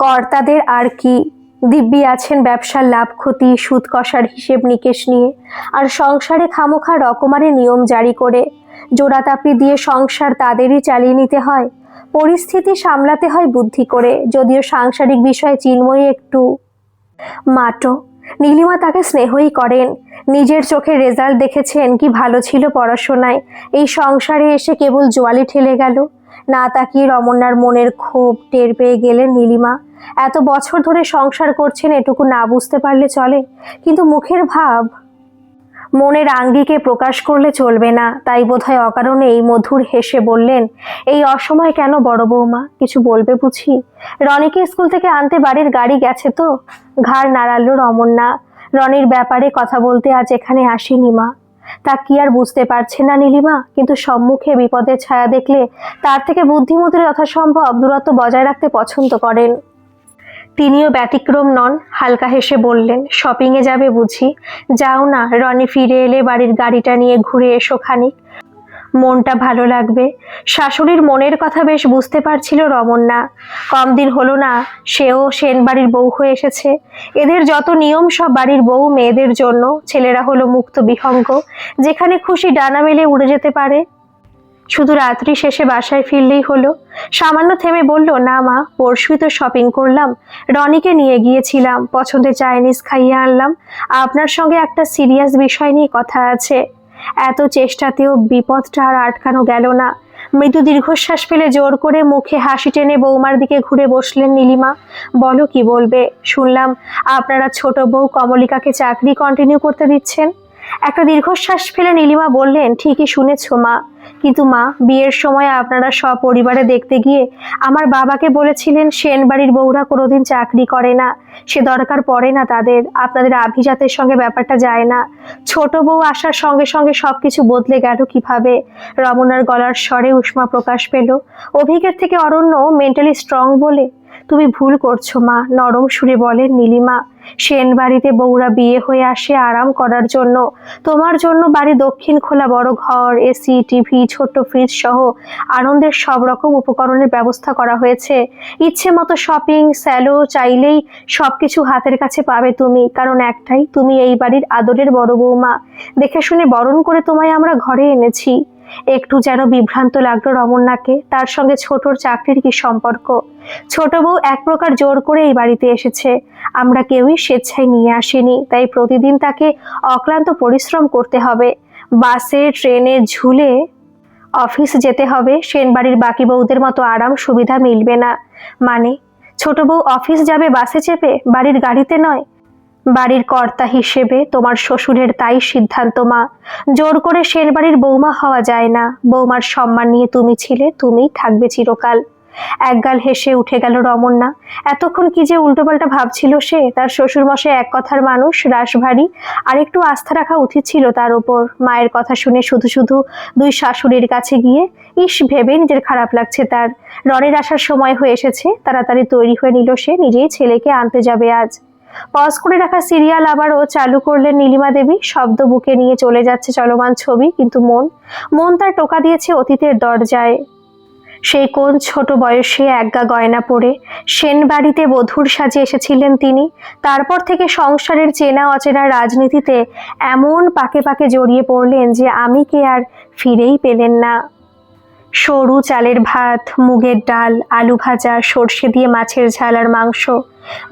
A: কর্তাদের আর কি। দিব্যি আছেন ব্যবসার লাভ ক্ষতি সুদ কষার হিসেব নিকেশ নিয়ে, আর সংসারে খামোখা রকমারি নিয়ম জারি করে। জোড়াতাপি দিয়ে সংসার তাদেরই চালিয়ে নিতে হয়, পরিস্থিতি সামলাতে হয় বুদ্ধি করে। যদিও সাংসারিক বিষয়ে চিন্ময়ী একটু মাটো, নীলিমা তাকে স্নেহই করেন। নিজের চোখে রেজাল্ট দেখেছেন, কি ভালো ছিল পড়াশোনায়। এই সংসারে এসে কেবল জোয়ালি ঠেলে গেল। না তাকিয়ে রমন্যার মনের ক্ষোভ টের পেয়ে গেলেন নীলিমা। এত বছর ধরে সংসার করছেন, এটুকু না বুঝতে পারলে চলে, কিন্তু মুখের ভাব মনের আঙ্গিকে প্রকাশ করলে চলবে না। তাই বোধহয় অকারণেই মধুর হেসে বললেন, এই অসময় কেন বড় বৌমা, কিছু বলবে বুঝি? রনিকে স্কুল থেকে আনতে বাড়ির গাড়ি গেছে তো? ঘাড় নাড়ালো রমন্যা। রনির ব্যাপারে কথা বলতে আজ এখানে আসেনি মা। তা কি আর বুঝতে পারছে না নীলিমা? কিন্তু সম্মুখে বিপদের ছায়া দেখলে তার থেকে বুদ্ধিমতীর যথাসম্ভব দূরত্ব বজায় রাখতে পছন্দ করেন। তিনিও ব্যতিক্রম নন। হালকা হেসে বললেন, শপিংয়ে যাবে বুঝি? যাও না, রনি ফিরে এলে বাড়ির গাড়িটা নিয়ে ঘুরে এসো খানিক, মনটা ভালো লাগবে। শাশুড়ির মনের কথা বেশ বুঝতে পারছিল রমন্যা। কম দিন হলো না সেও সেন বাড়ির বউ হয়ে এসেছে। এদের যত নিয়ম সব বাড়ির বউ মেয়েদের জন্য। ছেলেরা হলো মুক্ত বিহঙ্গ, যেখানে খুশি ডানা মেলে উড়ে যেতে পারে। শুধু রাত্রি শেষে বাসায় ফিরলেই হলো। সামান্য থেমে বলল, না মা, পরশুই তো শপিং করলাম, রনিকে নিয়ে গিয়েছিলাম, পছন্দের চাইনিজ খাইয়ে আনলাম। আপনার সঙ্গে একটা সিরিয়াস বিষয় নিয়ে কথা আছে। এত চেষ্টাতেও বিপদটা আর আটকানো গেল না। মৃদু দীর্ঘশ্বাস ফেলে জোর করে মুখে হাসি টেনে বৌমার দিকে ঘুরে বসলেন নীলিমা। বলো, কি বলবে? শুনলাম আপনারা ছোট বউ কমলিকাকে চাকরি কন্টিনিউ করতে দিচ্ছেন। একটা দীর্ঘশ্বাস ফেলে নীলিমা বললেন, ঠিকই শুনেছ মা, কিন্তু মা, বিয়ের সময় আপনারা সপরিবারে দেখতে গিয়ে আমার বাবাকে বলেছিলেন সেন বাড়ির বউরা কোনোদিন চাকরি করে না, সে দরকার পড়ে না তাদের। আপনাদের আভিজাতের সঙ্গে ব্যাপারটা যায় না। ছোট বউ আসার সঙ্গে সঙ্গে সবকিছু বদলে গেল কিভাবে? রমনার গলার স্বরে উষ্মা প্রকাশ পেল। অভিজ্ঞের থেকে অরণ্য মেন্টালি স্ট্রং বলে? তুমি ভুল করছো মা, নরম সুরে বলেন নীলিমা। সেন বাড়িতে বউরা বিয়ে হয়ে আসে আরাম করার জন্য। তোমার জন্য বাড়ি দক্ষিণ খোলা বড় ঘর, এসি, টিভি, ছোট্ট ফ্রিজ সহ আনন্দের সব রকম উপকরণের ব্যবস্থা করা হয়েছে। ইচ্ছে মতো শপিং, স্যালো, চাইলেই সবকিছু হাতের কাছে পাবে তুমি। কারণ একটাই, তুমি এই বাড়ির আদরের বড় বৌমা। দেখে শুনে বরণ করে তোমায় আমরা ঘরে এনেছি। একটু যেন বিভ্রান্ত লাগলো রমন্যাকে। তার সঙ্গে ছোটর চাকরির কি সম্পর্ক? ছোট বউ এক প্রকার জোর করে এই বাড়িতে এসেছে, আমরা কেউই স্বেচ্ছায় নিয়ে আসিনি। তাই প্রতিদিন তাকে অক্লান্ত পরিশ্রম করতে হবে। বাসে ট্রেনে ঝুলে অফিস যেতে হবে। সেন বাড়ির বাকি বউদের মতো আরাম সুবিধা মিলবে না। মানে, ছোট বউ অফিস যাবে বাসে চেপে, বাড়ির গাড়িতে নয়? বাড়ির কর্তা হিসেবে তোমার শ্বশুরের তাই সিদ্ধান্ত মা। জোর করে সেন বাড়ির বৌমা হওয়া যায় না। বৌমার সম্মান নিয়ে তুমি ছিলে, তুমিই থাকবে চিরকাল। একগাল হেসে উঠে গেল রমন্যা। এতক্ষণ কি যে উল্টোপাল্টা ভাবছিল সে। তার শ্বশুরমশাই এক কথার মানুষ, রাশভারী, আর একটু আস্থা রাখা উচিত ছিল তার উপর। মায়ের কথা শুনে শুধু শুধু দুই শাশুড়ির কাছে গিয়ে ইস ভেবে নিজের খারাপ লাগছে তার। রনির আসার সময় হয়ে এসেছে, তাড়াতাড়ি তৈরি হয়ে নিল সে। নিজেই ছেলেকে আনতে যাবে আজ। পজ করে রাখা সিরিয়াল আবারও চালু করলেন নীলিমা দেবী। শব্দ বুকে নিয়ে চলে যাচ্ছে চলমান ছবি, কিন্তু মন তার টোকা দিয়েছে অতীতের দরজায়। সেই কোন ছোট বয়সে একগা গয়না পরে সেন বাড়িতে বধূর সাজে এসেছিলেন তিনি। তারপর থেকে সংসারের চেনা অচেনা রাজনীতিতে এমন পাকে পাকে জড়িয়ে পড়লেন যে আমি কে আর ফিরেই পেলেন না। সরু চালের ভাত, মুগের ডাল, আলু ভাজা, সর্ষে দিয়ে মাছের ঝাল আর মাংস,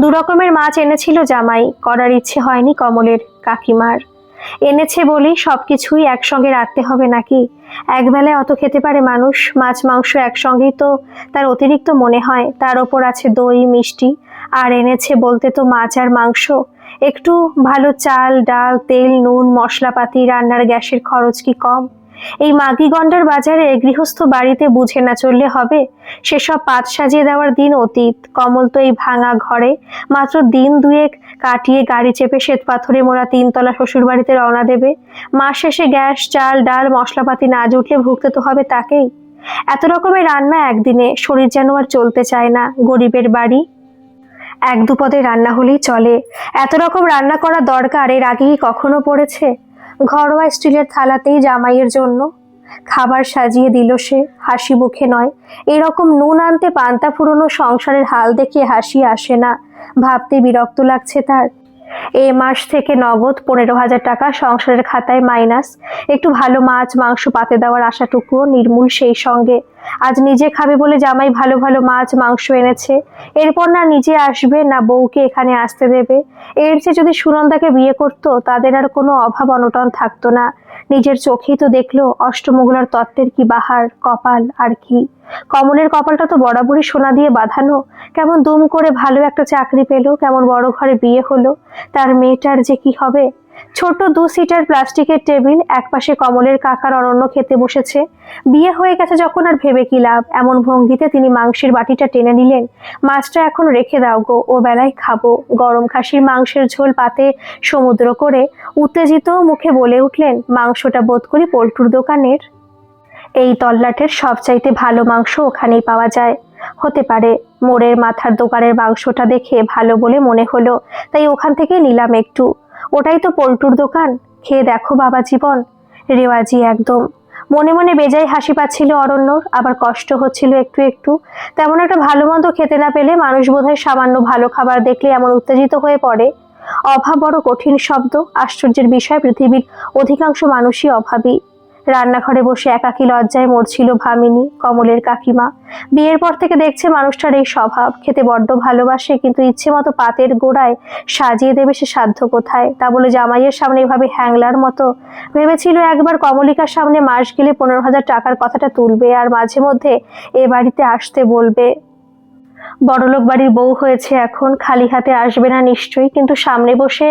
A: 2 রকমের মাছ এনেছিল জামাই। করার ইচ্ছে হয়নি কমলের কাকিমার। এনেছে বলেই সবকিছুই একসঙ্গে রাখতে হবে নাকি? একবেলায় অত খেতে পারে মানুষ? মাছ মাংস একসঙ্গেই তো তার অতিরিক্ত মনে হয়। তার ওপর আছে দই মিষ্টি, আর এনেছে বলতে তো মাছ আর মাংস। একটু ভালো চাল ডাল তেল নুন মশলাপাতি, রান্নার গ্যাসের খরচ কি কম? এই মাগি গন্ডার বাজারে গৃহস্থ বাড়িতে বুঝে না চললে হবে? সেসব পাত সাজিয়ে দেওয়ার দিন অতীত। কমল তো এই ভাঙা ঘরে মাত্র দিন 2 কাটিয়ে গাড়ি চেপে শ্বেত পাথরে মোড়া 3তলা শ্বশুর বাড়িতে রওনা দেবে। মাস শেষে গ্যাস চাল ডাল মশলাপাতি না জুটলে ভুগতে তো হবে তাকেই। এত রকমের রান্না একদিনে, শরীর যেন আর চলতে চায় না। গরিবের বাড়ি 1-2 পদে রান্না হলেই চলে। এত রকম রান্না করা দরকার এর আগে কি কখনো পড়েছে? ঘরোয়া স্টিলের থালাতেই জামাইয়ের জন্য খাবার সাজিয়ে দিল সে, হাসি মুখে নয়। এরকম নুন আনতে পান্তা ফুরোনো সংসারের হাল দেখে হাসি আসে না, ভাবতে বিরক্ত লাগছে তার। এ মাস থেকে নগদ 15,000 টাকা সংসারের খাতায় মাইনাস। একটু ভালো মাছ মাংস পাতে দেওয়ার আশাটুকুও নির্মূল সেই সঙ্গে। আজ নিজে খাবে বলে জামাই ভালো ভালো মাছ মাংস এনেছে, এরপর না নিজে আসবে না বউকে এখানে আসতে দেবে। এর চেয়ে যদি সুনন্দাকে বিয়ে করতো তাদের আর কোনো অভাব অনটন থাকতো না। নিজের চোখেই তো দেখলো অষ্টমঙ্গলার তত্ত্বের কি বাহার, কপাল আর কি। কমলের কপালটা তো বরাবরই সোনা দিয়ে বাঁধানো। কেমন দুম করে ভালো একটা চাকরি পেলো, কেমন বড় ঘরে বিয়ে হলো। তার মেয়েটার যে কি হবে? ছোট 2 সিটার প্লাস্টিকের টেবিল, একপাশে কমলের কাকার অরণ্য খেতে বসেছে। বিয়ে হয়ে গেছে যখন আর ভেবে কি লাভ? এমন ভঙ্গিতে তিনি মাংসের বাটিটা টেনে নিলেন। মাছটা এখন রেখে দাও গো, ও বেলায় খাবো। গরম খাসির মাংসের ঝোল পাতে সমুদ্র করে উত্তেজিত মুখে বলে উঠলেন, মাংসটা বোধ করি পল্টুর দোকানের। এই তল্লাটের সবচাইতে ভালো মাংস ওখানেই পাওয়া যায়। হতে পারে, মোড়ের মাথার দোকানের মাংসটা দেখে ভালো বলে মনে হলো, তাই ওখান থেকে নিলাম একটু। ওটাই তো পল্টুর দোকান। খেয়ে দেখো বাবা জীবন। রেওয়াজি একদম। মনে মনে বেজায় হাসি পাচ্ছিল অরণ্যর, আবার কষ্ট হচ্ছিল একটু একটু। তেমন একটা ভালো মন্দ খেতে না পেলে মানুষ বোধহয় সামান্য ভালো খাবার দেখলে এমন উত্তেজিত হয়ে পড়ে। অভাব বড় কঠিন শব্দ। আশ্চর্যের বিষয়, পৃথিবীর অধিকাংশ মানুষই অভাবী। রান্নাঘরে বসে একাকী লজ্জায় মরছিল ভামিনী, কমলের কাকিমা। বিয়ের পর থেকে দেখছে মানুষটার এই স্বভাব। খেতে বড্ড ভালোবাসে, কিন্তু ইচ্ছে মতো পাতের গোড়ায় সাজিয়ে দেবে সে সাধ্য কোথায়? তা বলে জামাইয়ের সামনে এভাবে হ্যাংলার মতো? ভেবেছিল একবার কমলিকার সামনে মাস গেলে 15,000 টাকার কথাটা তুলবে, আর মাঝে মধ্যে এ বাড়িতে আসতে বলবে। বড়লোক বাড়ির বউ হয়েছে এখন, খালি হাতে আসবে না নিশ্চয়ই, কিন্তু সামনে বসে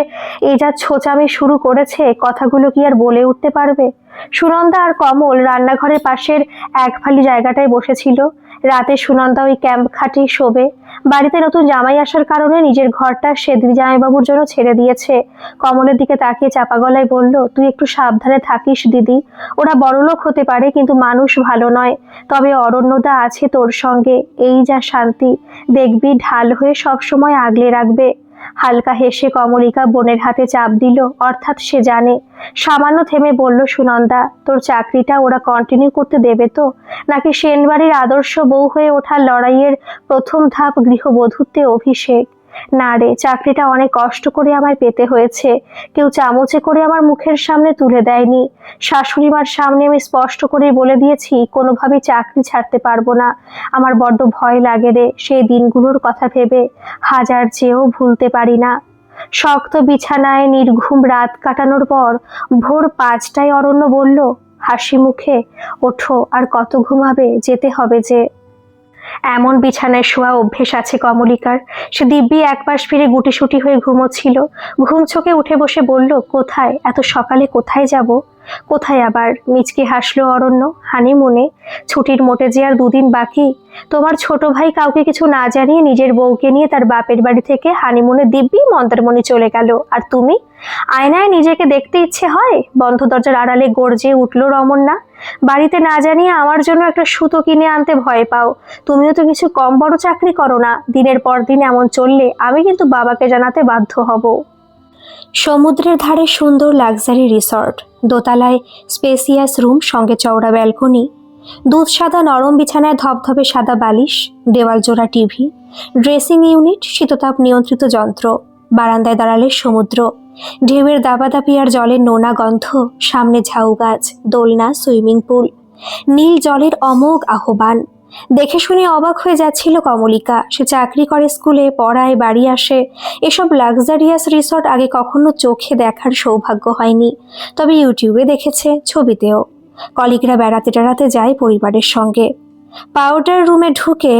A: এই যা ছোচামি শুরু করেছে, কথাগুলো কি আর বলে উঠতে পারবে? সুনন্দা আর কমল রান্নাঘরের পাশের এক ফালি জায়গাটায় বসেছিল। রাতে সুনন্দা ওই ক্যাম্প খাটেই শোবে। বাড়িতে নতুন জামাই আসার কারণে নিজের ঘরটা সে দিদি জামাইবাবুর জন্য ছেড়ে দিয়েছে। কমলের দিকে তাকিয়ে চাপা গলায় বলল, তুই একটু সাবধানে থাকিস দিদি। ওরা বড়লোক হতে পারে, কিন্তু মানুষ ভালো নয়। তবে অরণ্যদা আছে তোর সঙ্গে, এই যা শান্তি। দেখবি ঢাল হয়ে সব সময় আগলে রাখবে। হালকা হেসে কমলিকা বোনের হাতে চাপ দিল, অর্থাৎ সে জানে। সামান্য থেমে বলল সুনন্দা, তোর চাকরিটা ওরা কন্টিনিউ করতে দেবে তো? নাকি সেনবাড়ির আদর্শ বউ হয়ে ওঠার লড়াইয়ের প্রথম ধাপ গৃহবধূত্বে অভিষেক? না রে, চাকরিটা অনেক কষ্ট করে আমায় পেতে হয়েছে। কেউ চামচে করে আমার মুখের সামনে তুলে দেয়নি। শাশুড়ি মার সামনে আমি স্পষ্ট করে বলে দিয়েছি, কোনোভাবেই চাকরি ছাড়তে পারবো না। আমার বড্ড ভয় লাগে রে, সেই দিনগুলোর কথা ভেবে। হাজার চেয়েও ভুলতে পারি না। শক্ত বিছানায় নির্ঘুম রাত কাটানোর পর ভোর 5টায় অরণ্য বলল হাসি মুখে, ওঠো, আর কত ঘুমাবে, যেতে হবে যে। এমন বিছানায় শোয়া অভ্যেস আছে কমলিকার। সে দিব্যি একপাশ ফিরে গুটিসুটি হয়ে ঘুমোচ্ছিল। ঘুম চোখে উঠে বসে বলল, কোথায় এত সকালে, কোথায় যাব? কোথায় আবার? মিচকে হাসলো অরণ্য। হানিমুনে? ছুটির মোটে যে আর 2 দিন বাকি। তোমার ছোট ভাই কাউকে কিছু না জানিয়ে নিজের বউকে নিয়ে তার বাপের বাড়ি থেকে হানিমুনে দিব্যি মন্দারমণি চলে গেল, আর তুমি? আয়নায় নিজেকে দেখতে ইচ্ছে হয়? বন্ধ দরজার আড়ালে গর্জে উঠল রমন্যা। বাড়িতে না জানিয়ে আমার জন্য একটা সুতো কিনে আনতে ভয় পাও। তুমিও তো কিছু কম বড় চাকরি করো না। দিনের পর দিন এমন চললে আমি কিন্তু বাবাকে জানাতে বাধ্য হব। সমুদ্রের ধারে সুন্দর লাক্সারি রিসর্ট, দোতলায় স্পেসিয়াস রুম, সঙ্গে চওড়া ব্যালকনি। দুধ সাদা নরম বিছানায় ধবধবে সাদা বালিশ, দেওয়াল জোড়া টিভি, ড্রেসিং ইউনিট, শীততাপ নিয়ন্ত্রিত যন্ত্র। বারান্দায় দাঁড়ালে সমুদ্র, ঢেউয়ের দাবাদাপি আর জলের নোনা গন্ধ, সামনে ঝাউ গাছ, দোলনা, সুইমিং পুল, নীল জলের অমোঘ আহ্বান। দেখে শুনে অবাক হয়ে যাচ্ছিল কমলিকা। সে চাকরি করে, স্কুলে পড়ায়, বাড়ি আসে। এসব লাক্সারিয়াস রিসর্ট আগে কখনো চোখে দেখার সৌভাগ্য হয়নি, তবে ইউটিউবে দেখেছে, ছবিতেও। কলিগরা বেড়াতে টেড়াতে যায় পরিবারের সঙ্গে। পাউডার রুমে ঢুকে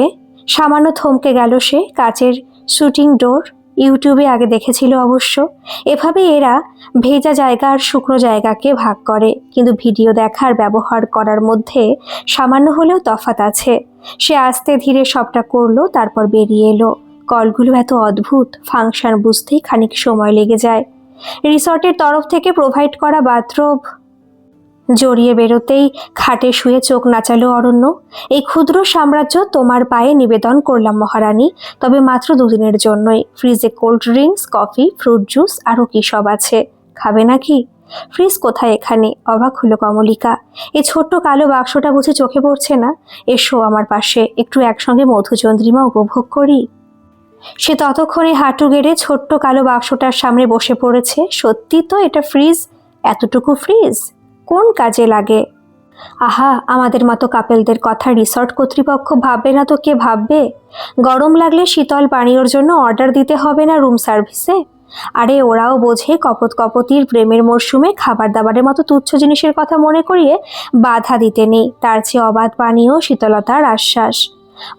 A: সামান্য থমকে গেল সে। কাচের শুটিং ডোর, ইউটিউবে আগে দেখেছিল অবশ্য। এভাবে এরা ভেজা জায়গা আর শুকনো জায়গাকে ভাগ করে, কিন্তু ভিডিও দেখার ব্যবহার করার মধ্যে সামান্য হলেও তফাৎ আছে। সে আস্তে ধীরে সবটা করলো, তারপর বেরিয়ে এলো। কলগুলো এত অদ্ভুত, ফাংশন বুঝতেই খানিক সময় লেগে যায়। রিসর্টের তরফ থেকে প্রোভাইড করা বাথরোব জড়িয়ে বেরোতেই খাটে শুয়ে চোখ নাচালো অরণ্য। এই ক্ষুদ্র সাম্রাজ্য তোমার পায়ে নিবেদন করলাম মহারানী, তবে মাত্র 2 দিনের জন্যই। ফ্রিজে cold drinks, coffee, fruit juice, আরও কি সব আছে, খাবে নাকি? ফ্রিজ কোথায় এখানে? অবাক হলো কমলিকা। এই ছোট্ট কালো বাক্সটা বুঝি চোখে পড়ছে না? এসো আমার পাশে, একটু একসঙ্গে মধুচন্দ্রিমা উপভোগ করি। সে ততক্ষণে হাঁটু গেড়ে ছোট্ট কালো বাক্সটার সামনে বসে পড়েছে। সত্যি তো, এটা ফ্রিজ। এতটুকু ফ্রিজ কোন কাজে লাগে? আহা, আমাদের মতো কাপেলদের কথা রিসর্ট কর্তৃপক্ষ ভাববে না তো কে ভাববে? গরম লাগলে শীতল পানীয়র জন্য অর্ডার দিতে হবে না রুম সার্ভিসে? আরে ওরাও বোঝে কপত কপতির প্রেমের মরশুমে খাবার দাবারের মতো তুচ্ছ জিনিসের কথা মনে করিয়ে বাধা দিতে নেই। তার চেয়ে অবাধ পানীয়, শীতলতার আশ্বাস।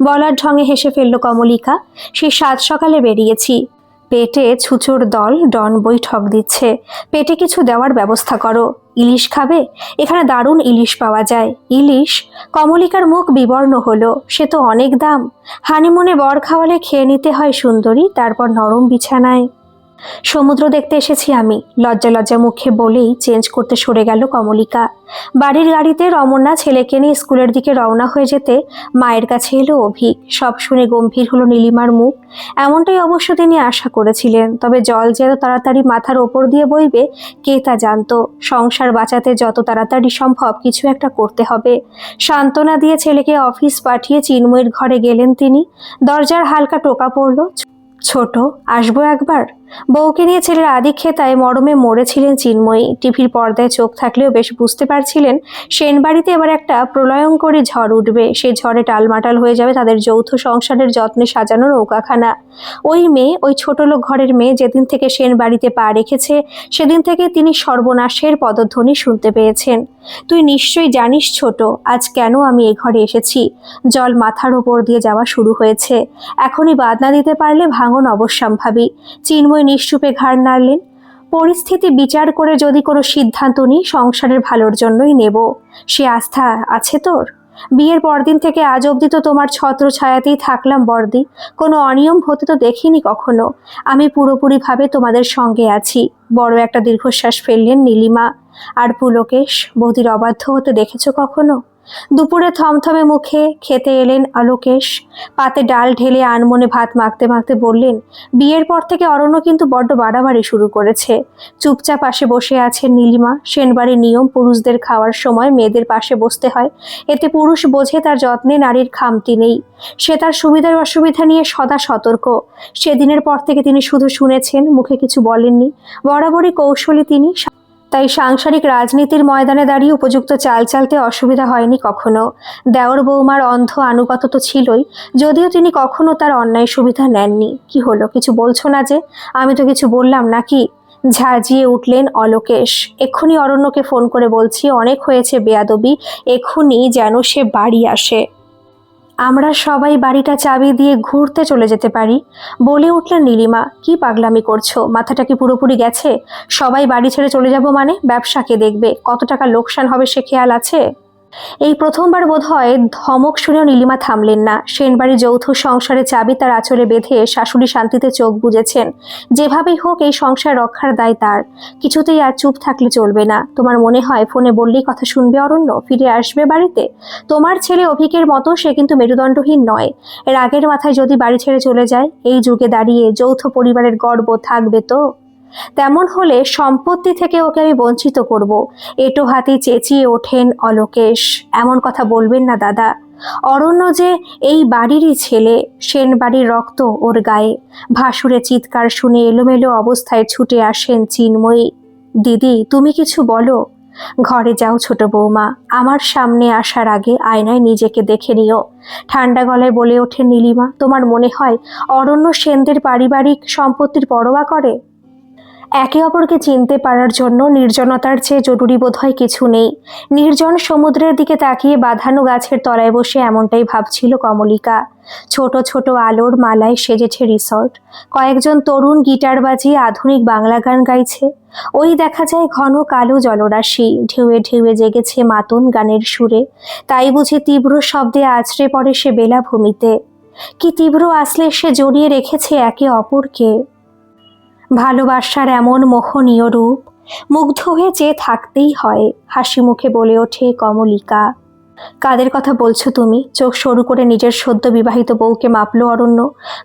A: বলার ঢঙে হেসে ফেলল কমলিকা। সেই 7 সকালে বেরিয়েছি, পেটে ছুঁচোর দল ডন বই ঠক দিচ্ছে। পেটে কিছু দেওয়ার ব্যবস্থা করো। ইলিশ খাবে? এখানে দারুণ ইলিশ পাওয়া যায়। ইলিশ? কমলিকার মুখ বিবর্ণ হলো। সে তো অনেক দাম। হানিমুনে বর খাওয়ালে খেয়ে নিতে হয় সুন্দরী, তারপর নরম বিছানায়। সমুদ্র দেখতে এসেছি আমি, লজ্জা লজ্জা মুখে বলেই চেঞ্জ করতে সরে গেল কমলিকা। বাড়ির গাড়িতে রমনা ছেলেকে নিয়ে স্কুলের দিকে রওনা হয়ে যেতে মায়ের কাছে এলো অভিক। সব শুনে গম্ভীর হলো নীলিমার মুখ। এমনটাই অবশ্য তিনি আশা করেছিলেন, তবে জল যে এত তাড়াতাড়ি মাথার ওপর দিয়ে বইবে কে তা জানতো। সংসার বাঁচাতে যত তাড়াতাড়ি সম্ভব কিছু একটা করতে হবে। সান্ত্বনা দিয়ে ছেলেকে অফিস পাঠিয়ে চিন্ময়ের ঘরে গেলেন তিনি। দরজার হালকা টোকা পড়ল। ছোট, আসবো একবার। বউকে নিয়ে ছেলের আদিক্ষেতায় মরমে মরেছিলেন চিন্ময়ী। টিভির পর্দায় চোখ থাকলেও বেশ বুঝতে পারছিলেন সেনবাড়িতে এবার একটা প্রলয়ঙ্করী ঝড় উঠবে। সেই ঝড়ে টালমাটাল হয়ে যাবে তাদের যৌথ সংসারের যত্নে সাজানো নৌকাখানা। ওই মেয়ে, ওই ছোট লোক ঘরের মেয়ে যেদিন থেকে সেনবাড়িতে পা রেখেছে সেদিন থেকে তিনি সর্বনাশের পদধ্বনি শুনতে পেয়েছেন। তুই নিশ্চয়ই জানিস ছোট, আজ কেন আমি এ ঘরে এসেছি। জল মাথার ওপর দিয়ে যাওয়া শুরু হয়েছে। এখনই বাদনা দিতে পারলে ভাঙন অবশ্যম্ভাবী। চিন্ময় নিশ্চুপে ঘাড় নাড়লেন। পরিস্থিতি বিচার করে যদি কোনো সিদ্ধান্ত নিই সংসারের ভালোর জন্যই নেব। সে আস্থা আছে তোর? বিয়ের পরদিন থেকে আজ অবধি তো তোমার ছত্র ছায়াতেই থাকলাম বর্দি। কোনো অনিয়ম হতে তো দেখিনি কখনো। আমি পুরোপুরিভাবে তোমাদের সঙ্গে আছি। বড় একটা দীর্ঘশ্বাস ফেললেন নীলিমা। আর পুলকেশ, বৌদির অবাধ্য হতে দেখেছ কখনো? দুপুরে থমথমে মুখে খেতে এলেন আলোকেশ। পাতে ডাল ঢেলে আনমনে ভাত মাখতে মাখতে বললেন, বিয়ের পর থেকে অরণ্য কিন্তু বড্ড বাড়াবাড়ি শুরু করেছে। চুপচাপ পাশে বসে আছেন নীলিমা। সেনবাড়ির নিয়ম, পুরুষদের খাওয়ার সময় মেয়েদের পাশে বসতে হয়। এতে পুরুষ বোঝে তার যত্নে নারীর খামতি নেই। সে তার সুবিধার অসুবিধা নিয়ে সদা সতর্ক। সেদিনের পর থেকে তিনি শুধু শুনেছেন, মুখে কিছু বলেননি। বরাবরই কৌশলী তিনি, তাই সাংসারিক রাজনীতির ময়দানে দাঁড়িয়ে উপযুক্ত চাল চালতে অসুবিধা হয়নি কখনো। দেওর বৌমার অন্ধ আনুগত তো ছিলই, যদিও তিনি কখনো তার অন্যায় সুবিধা নেননি। কি হলো, কিছু বলছো না যে? আমি তো কিছু বললাম নাকি? ঝাঁঝিয়ে উঠলেন অলোকেশ। এক্ষুনি অরণ্যকে ফোন করে বলছি, অনেক হয়েছে বেয়াদবি, এক্ষুনি যেন সে বাড়ি আসে। আমরা সবাই বাড়িটা চাবি দিয়ে ঘুরতে চলে যেতে পারি, বলে উঠলেন নীলিমা। কি পাগলামি করছো? মাথাটা কি পুরোপুরি গেছে? সবাই বাড়ি ছেড়ে চলে যাব মানে ব্যবসাকে দেখবে, কত টাকা লোকসান হবে সে খেয়াল আছে? এই প্রথমবার বোধহয় ধমক শুনেও নীলিমা থামলেন না। সেনবাড়ি যৌথ সংসারে চাবি তার আঁচলে বেঁধে শাশুড়ি শান্তিতে চোখ বুজেছেন। যেভাবেই হোক এই সংসার রক্ষার দায় তার। কিছুতেই আর চুপ থাকলে চলবে না। তোমার মনে হয় ফোনে বললেই কথা শুনবে অরণ্য, ফিরে আসবে বাড়িতে? তোমার ছেলে অভিকের মতো সে কিন্তু মেরুদণ্ডহীন নয়। রাগের মাথায় যদি বাড়ি ছেড়ে চলে যায়, এই যুগে দাঁড়িয়ে যৌথ পরিবারের গর্ব থাকবে তো? তেমন হলে সম্পত্তি থেকে ওকে আমি বঞ্চিত করব। এটো হাতে চেঁচিয়ে ওঠেন অলোকেশ। এমন কথা বলবেন না দাদা। অরণ্য যে এই বাড়িরই ছেলে, সেন বাড়ির রক্ত ওর গায়ে। ভাসুরে চিৎকার শুনে এলোমেলো অবস্থায় ছুটে আসেন চিন্ময়ী। দিদি, তুমি কিছু বলো। ঘরে যাও ছোট বৌমা, আমার সামনে আসার আগে আয়নায় নিজেকে দেখে নিও। ঠান্ডা গলায় বলে ওঠেন নীলিমা। তোমার মনে হয় অরণ্য সেনদের পারিবারিক সম্পত্তির পরোয়া করে? একে অপরকে চিনতে পারার জন্য নির্জনতার চেয়ে জরুরি বোধহয় কিছু নেই। নির্জন সমুদ্রের দিকে তাকিয়ে বাঁধানো গাছের তলায় বসে এমনটাই ভাবছিল কমলিকা। ছোট ছোট আলোর মালায় সেজেছে রিসর্ট। কয়েকজন তরুণ গিটার বাজিয়ে আধুনিক বাংলা গান গাইছে। ওই দেখা যায় ঘন কালো জলরাশি, ঢেউয়ে ঢেউয়ে জেগেছে মাতন গানের সুরে। তাই বুঝি তীব্র শব্দে আছড়ে পড়ে সে বেলাভূমিতে। কি তীব্র আসলে সে জড়িয়ে রেখেছে একে অপরকে। ভালোবাসার এমন মোহনীয় রূপ, মুগ্ধ হয়ে চেয়ে থাকতেই হয়। হাসি মুখে বলে ওঠে কমলিকা। কাদের কথা বলছো তুমি? চোখ সরু করে নিজের সদ্য বিবাহিত বউকে মাপল অরণ্য।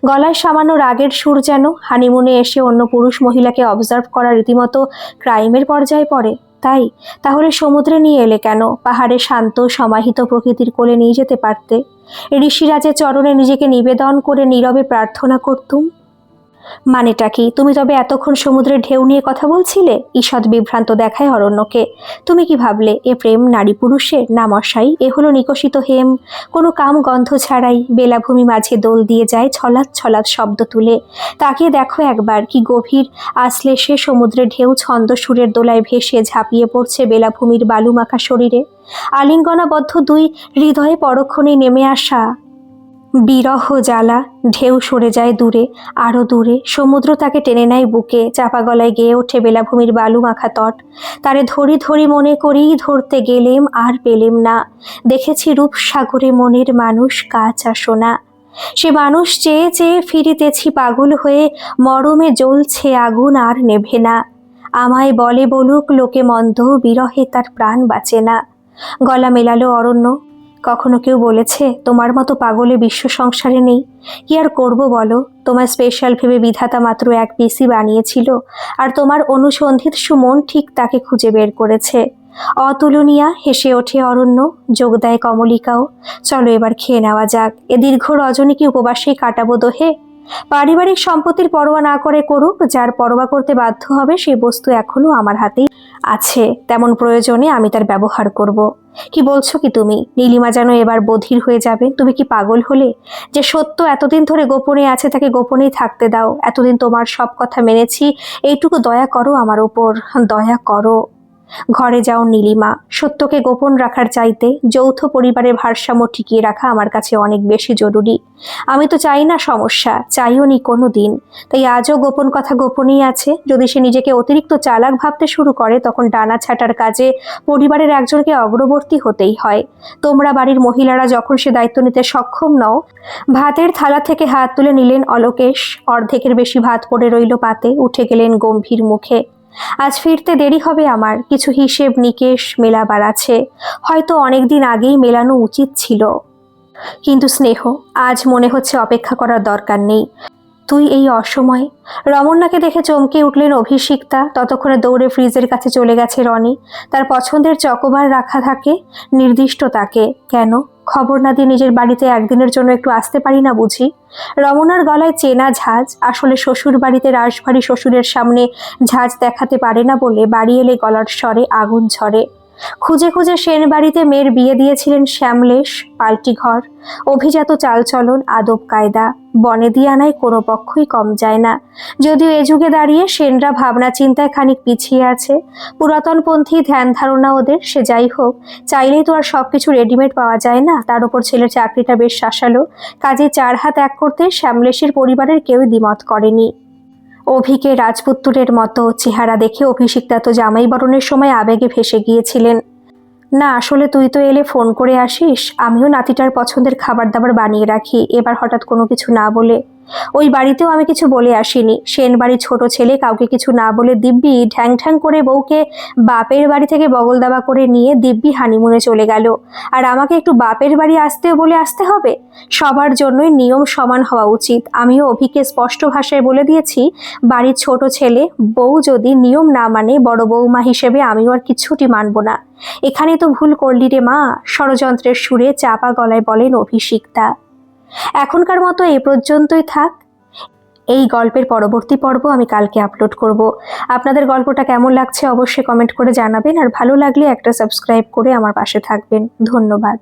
A: গলায় সামান্য রাগের সুর যেন। হানিমুনে এসে অন্য পুরুষ মহিলাকে অবজার্ভ করা রীতিমতো ক্রাইমের পর্যায়ে পড়ে। তাই তাহলে সমুদ্রে নিয়ে এলে কেন? পাহাড়ে শান্ত সমাহিত প্রকৃতির কোলে নিয়ে যেতে পারতে। ঋষিরাজের চরণে নিজেকে নিবেদন করে নীরবে প্রার্থনা করতুম। মানেটা কি? তুমি তবে এতক্ষণ সমুদ্রের ঢেউ নিয়ে কথা বলছিলে? ঈষৎ বিভ্রান্ত দেখায় অরণ্যকে। তুমি কি ভাবলে এ প্রেম নারী পুরুষের? না মশাই, এ হলো নিকশিত হেম। কোনো কাম গন্ধ ছাড়াই বেলাভূমি মাঝে দোল দিয়ে যায় ছলাৎ ছলাৎ শব্দ তুলে। তাকিয়ে দেখো একবার, কি গভীর আসলে সে সমুদ্রের ঢেউ ছন্দ সুরের দোলায় ভেসে ঝাঁপিয়ে পড়ছে বেলাভূমির বালুমাখা শরীরে। আলিঙ্গনাবদ্ধ দুই হৃদয়ে পরক্ষণে নেমে আসা বিরহ জ্বালা। ঢেউ সরে যায় দূরে, আরো দূরে। সমুদ্র তাকে টেনে নেয় বুকে। চাপা গলায় গেয়ে ওঠে বেলাভূমির বালু মাখা তট। তারে ধরি ধরি মনে করেই ধরতে গেলেম আর পেলেম না। দেখেছি রূপসাগরে মনের মানুষ কাঁচা সোনা। সে মানুষ চেয়ে চেয়ে ফিরিতেছি পাগল হয়ে। মরমে জ্বলছে আগুন আর নেভে না। আমায় বলে বলুক লোকে মন্দ, বিরহে তার প্রাণ বাঁচে না। গলা মেলালো অরণ্য। কখনো কেউ বলেছে তোমার মতো পাগলে বিশ্ব সংসারে নেই? কি আর করব বলো? তোমার স্পেশাল ভেবে বিধাতা মাত্র এক পিসি বানিয়েছিল, আর তোমার অনুসন্ধিত সুমন ঠিক তাকে খুঁজে বের করেছে। অতুলনীয়া হেসে ওঠে অরণ্য। যোগ দেয় কমলিকাও। চলো এবার খেয়ে নেওয়া যাক। এ দীর্ঘ রজনী কি উপবাসেই কাটাবো দোহে? পারিবারিক সম্পত্তির পরোয়া না করে করুক, যার পরোয়া করতে বাধ্য হবে সেই বস্তু এখনো আমার হাতেই আছে। তেমন প্রয়োজনে আমি তার ব্যবহার করব। কি বলছো কি তুমি? নীলিমা যেন এবার বধির হয়ে যাবে। তুমি কি পাগল হলে? যে সত্য এতদিন ধরে গোপনে আছে তাকে গোপনেই থাকতে দাও। এতদিন তোমার সব কথা মেনেছি, এইটুকু দয়া করো আমার ওপর, দয়া করো। ঘরে যাও নীলিমা। সত্যকে গোপন রাখার চাইতে যৌথ পরিবারের ভারসাম্য টিকিয়ে রাখা আমার কাছে অনেক বেশি জরুরি। আমি তো চাই না সমস্যা, চাইও নি কোনো দিন। তাই আজও গোপন কথা গোপনই আছে। যদি সে নিজেকে অতিরিক্ত চালাক ভাবতে শুরু করে, তখন ডানা ছাটার কাজে পরিবারের একজনকে অগ্রবর্তী হতেই হয়। তোমরা বাড়ির মহিলারা যখন সে দায়িত্ব নিতে সক্ষম নও। ভাতের থালা থেকে হাত তুলে নিলেন অলোকেশ। অর্ধেকের বেশি ভাত পড়ে রইল পাতে। উঠে গেলেন গম্ভীর মুখে। আজ ফিরতে দেরি হবে আমার। কিছু হিসেব নিকেশ মেলাবার আছে। হয়তো অনেকদিন আগেই মেলানো উচিত ছিল, কিন্তু স্নেহ, আজ মনে হচ্ছে অপেক্ষা করার দরকার নেই। তুই এই অসময়ে? রমন্যাকে দেখে চমকে উঠলেন অভিষিক্তা। ততক্ষণে দৌড়ে ফ্রিজের কাছে চলে গেছে রনি। তার পছন্দের চকোবার রাখা থাকে নির্দিষ্ট তাকে। কেন? খবর না দিয়ে নিজের বাড়িতে একদিনের জন্য একটু আসতে পারি না বুঝি? রমনার গলায় চেনা ঝাঁজ। আসলে শ্বশুর বাড়িতে রাশভারী শ্বশুরের সামনে ঝাঁজ দেখাতে পারে না বলে বাড়ি এলে গলার স্বরে আগুন ঝরে। খুঁজে খুঁজে সেন বাড়িতে মেয়ের বিয়ে দিয়েছিলেন শ্যামলেশ। পাল্টি ঘর, অভিজাত চালচলন, আদব কায়দা। বনে দিয়ানায় কোনো পক্ষই কম যায় না। যদিও এ যুগে দাঁড়িয়ে সেনরা ভাবনা চিন্তায় খানিক পিছিয়ে আছে। পুরাতনপন্থী ধ্যান ধারণা ওদের। সে যাই হোক, চাইলেই তো আর সবকিছু রেডিমেড পাওয়া যায় না। তার উপর ছেলের চাকরিটা বেশ শাসালো। কাজে চার হাত এক করতে শ্যামলেশের পরিবারের কেউই দ্বিমত করেনি। অভিকে রাজপুত্রের মতো চেহারা দেখে অভিষিক্তা তো জামাই বরণের সময় আবেগে ভেসে গিয়েছিলেন। না আসলে তুই তো এলে ফোন করে আসিস। আমিও নাতিটার পছন্দের খাবার দাবার বানিয়ে রাখি। এবার হঠাৎ কোনো কিছু না বলে ওই বাড়িতেও আমি কিছু বলে আসিনি। সেন বাড়ির ছোট ছেলে কাউকে কিছু না বলে দিব্যি ঠ্যাং ঠ্যাং করে বউকে বাপের বাড়ি থেকে বগল দাবা করে নিয়ে দিব্যি হানিমুনে চলে গেল। আর আমাকে একটু বাপের বাড়ি আসতেও বলে আসতে হবে? সবার জন্যই নিয়ম সমান হওয়া উচিত। আমিও অভিকে স্পষ্ট ভাষায় বলে দিয়েছি, বাড়ির ছোট ছেলে বউ যদি নিয়ম না মানে বড় বৌমা হিসেবে আমিও আর কিছুটি মানব না। এখানে তো ভুল করলি রে মা, ষড়যন্ত্রের সুরে চাপা গলায় বলেন অভিষিক্তা। এখনকার মতো এ পর্যন্তই থাক। এই গল্পের পরবর্তী পর্ব আমি কালকে আপলোড করব। আপনাদের গল্পটা কেমন লাগছে অবশ্যই কমেন্ট করে জানাবেন, আর ভালো লাগলে একটা সাবস্ক্রাইব করে আমার পাশে থাকবেন। ধন্যবাদ।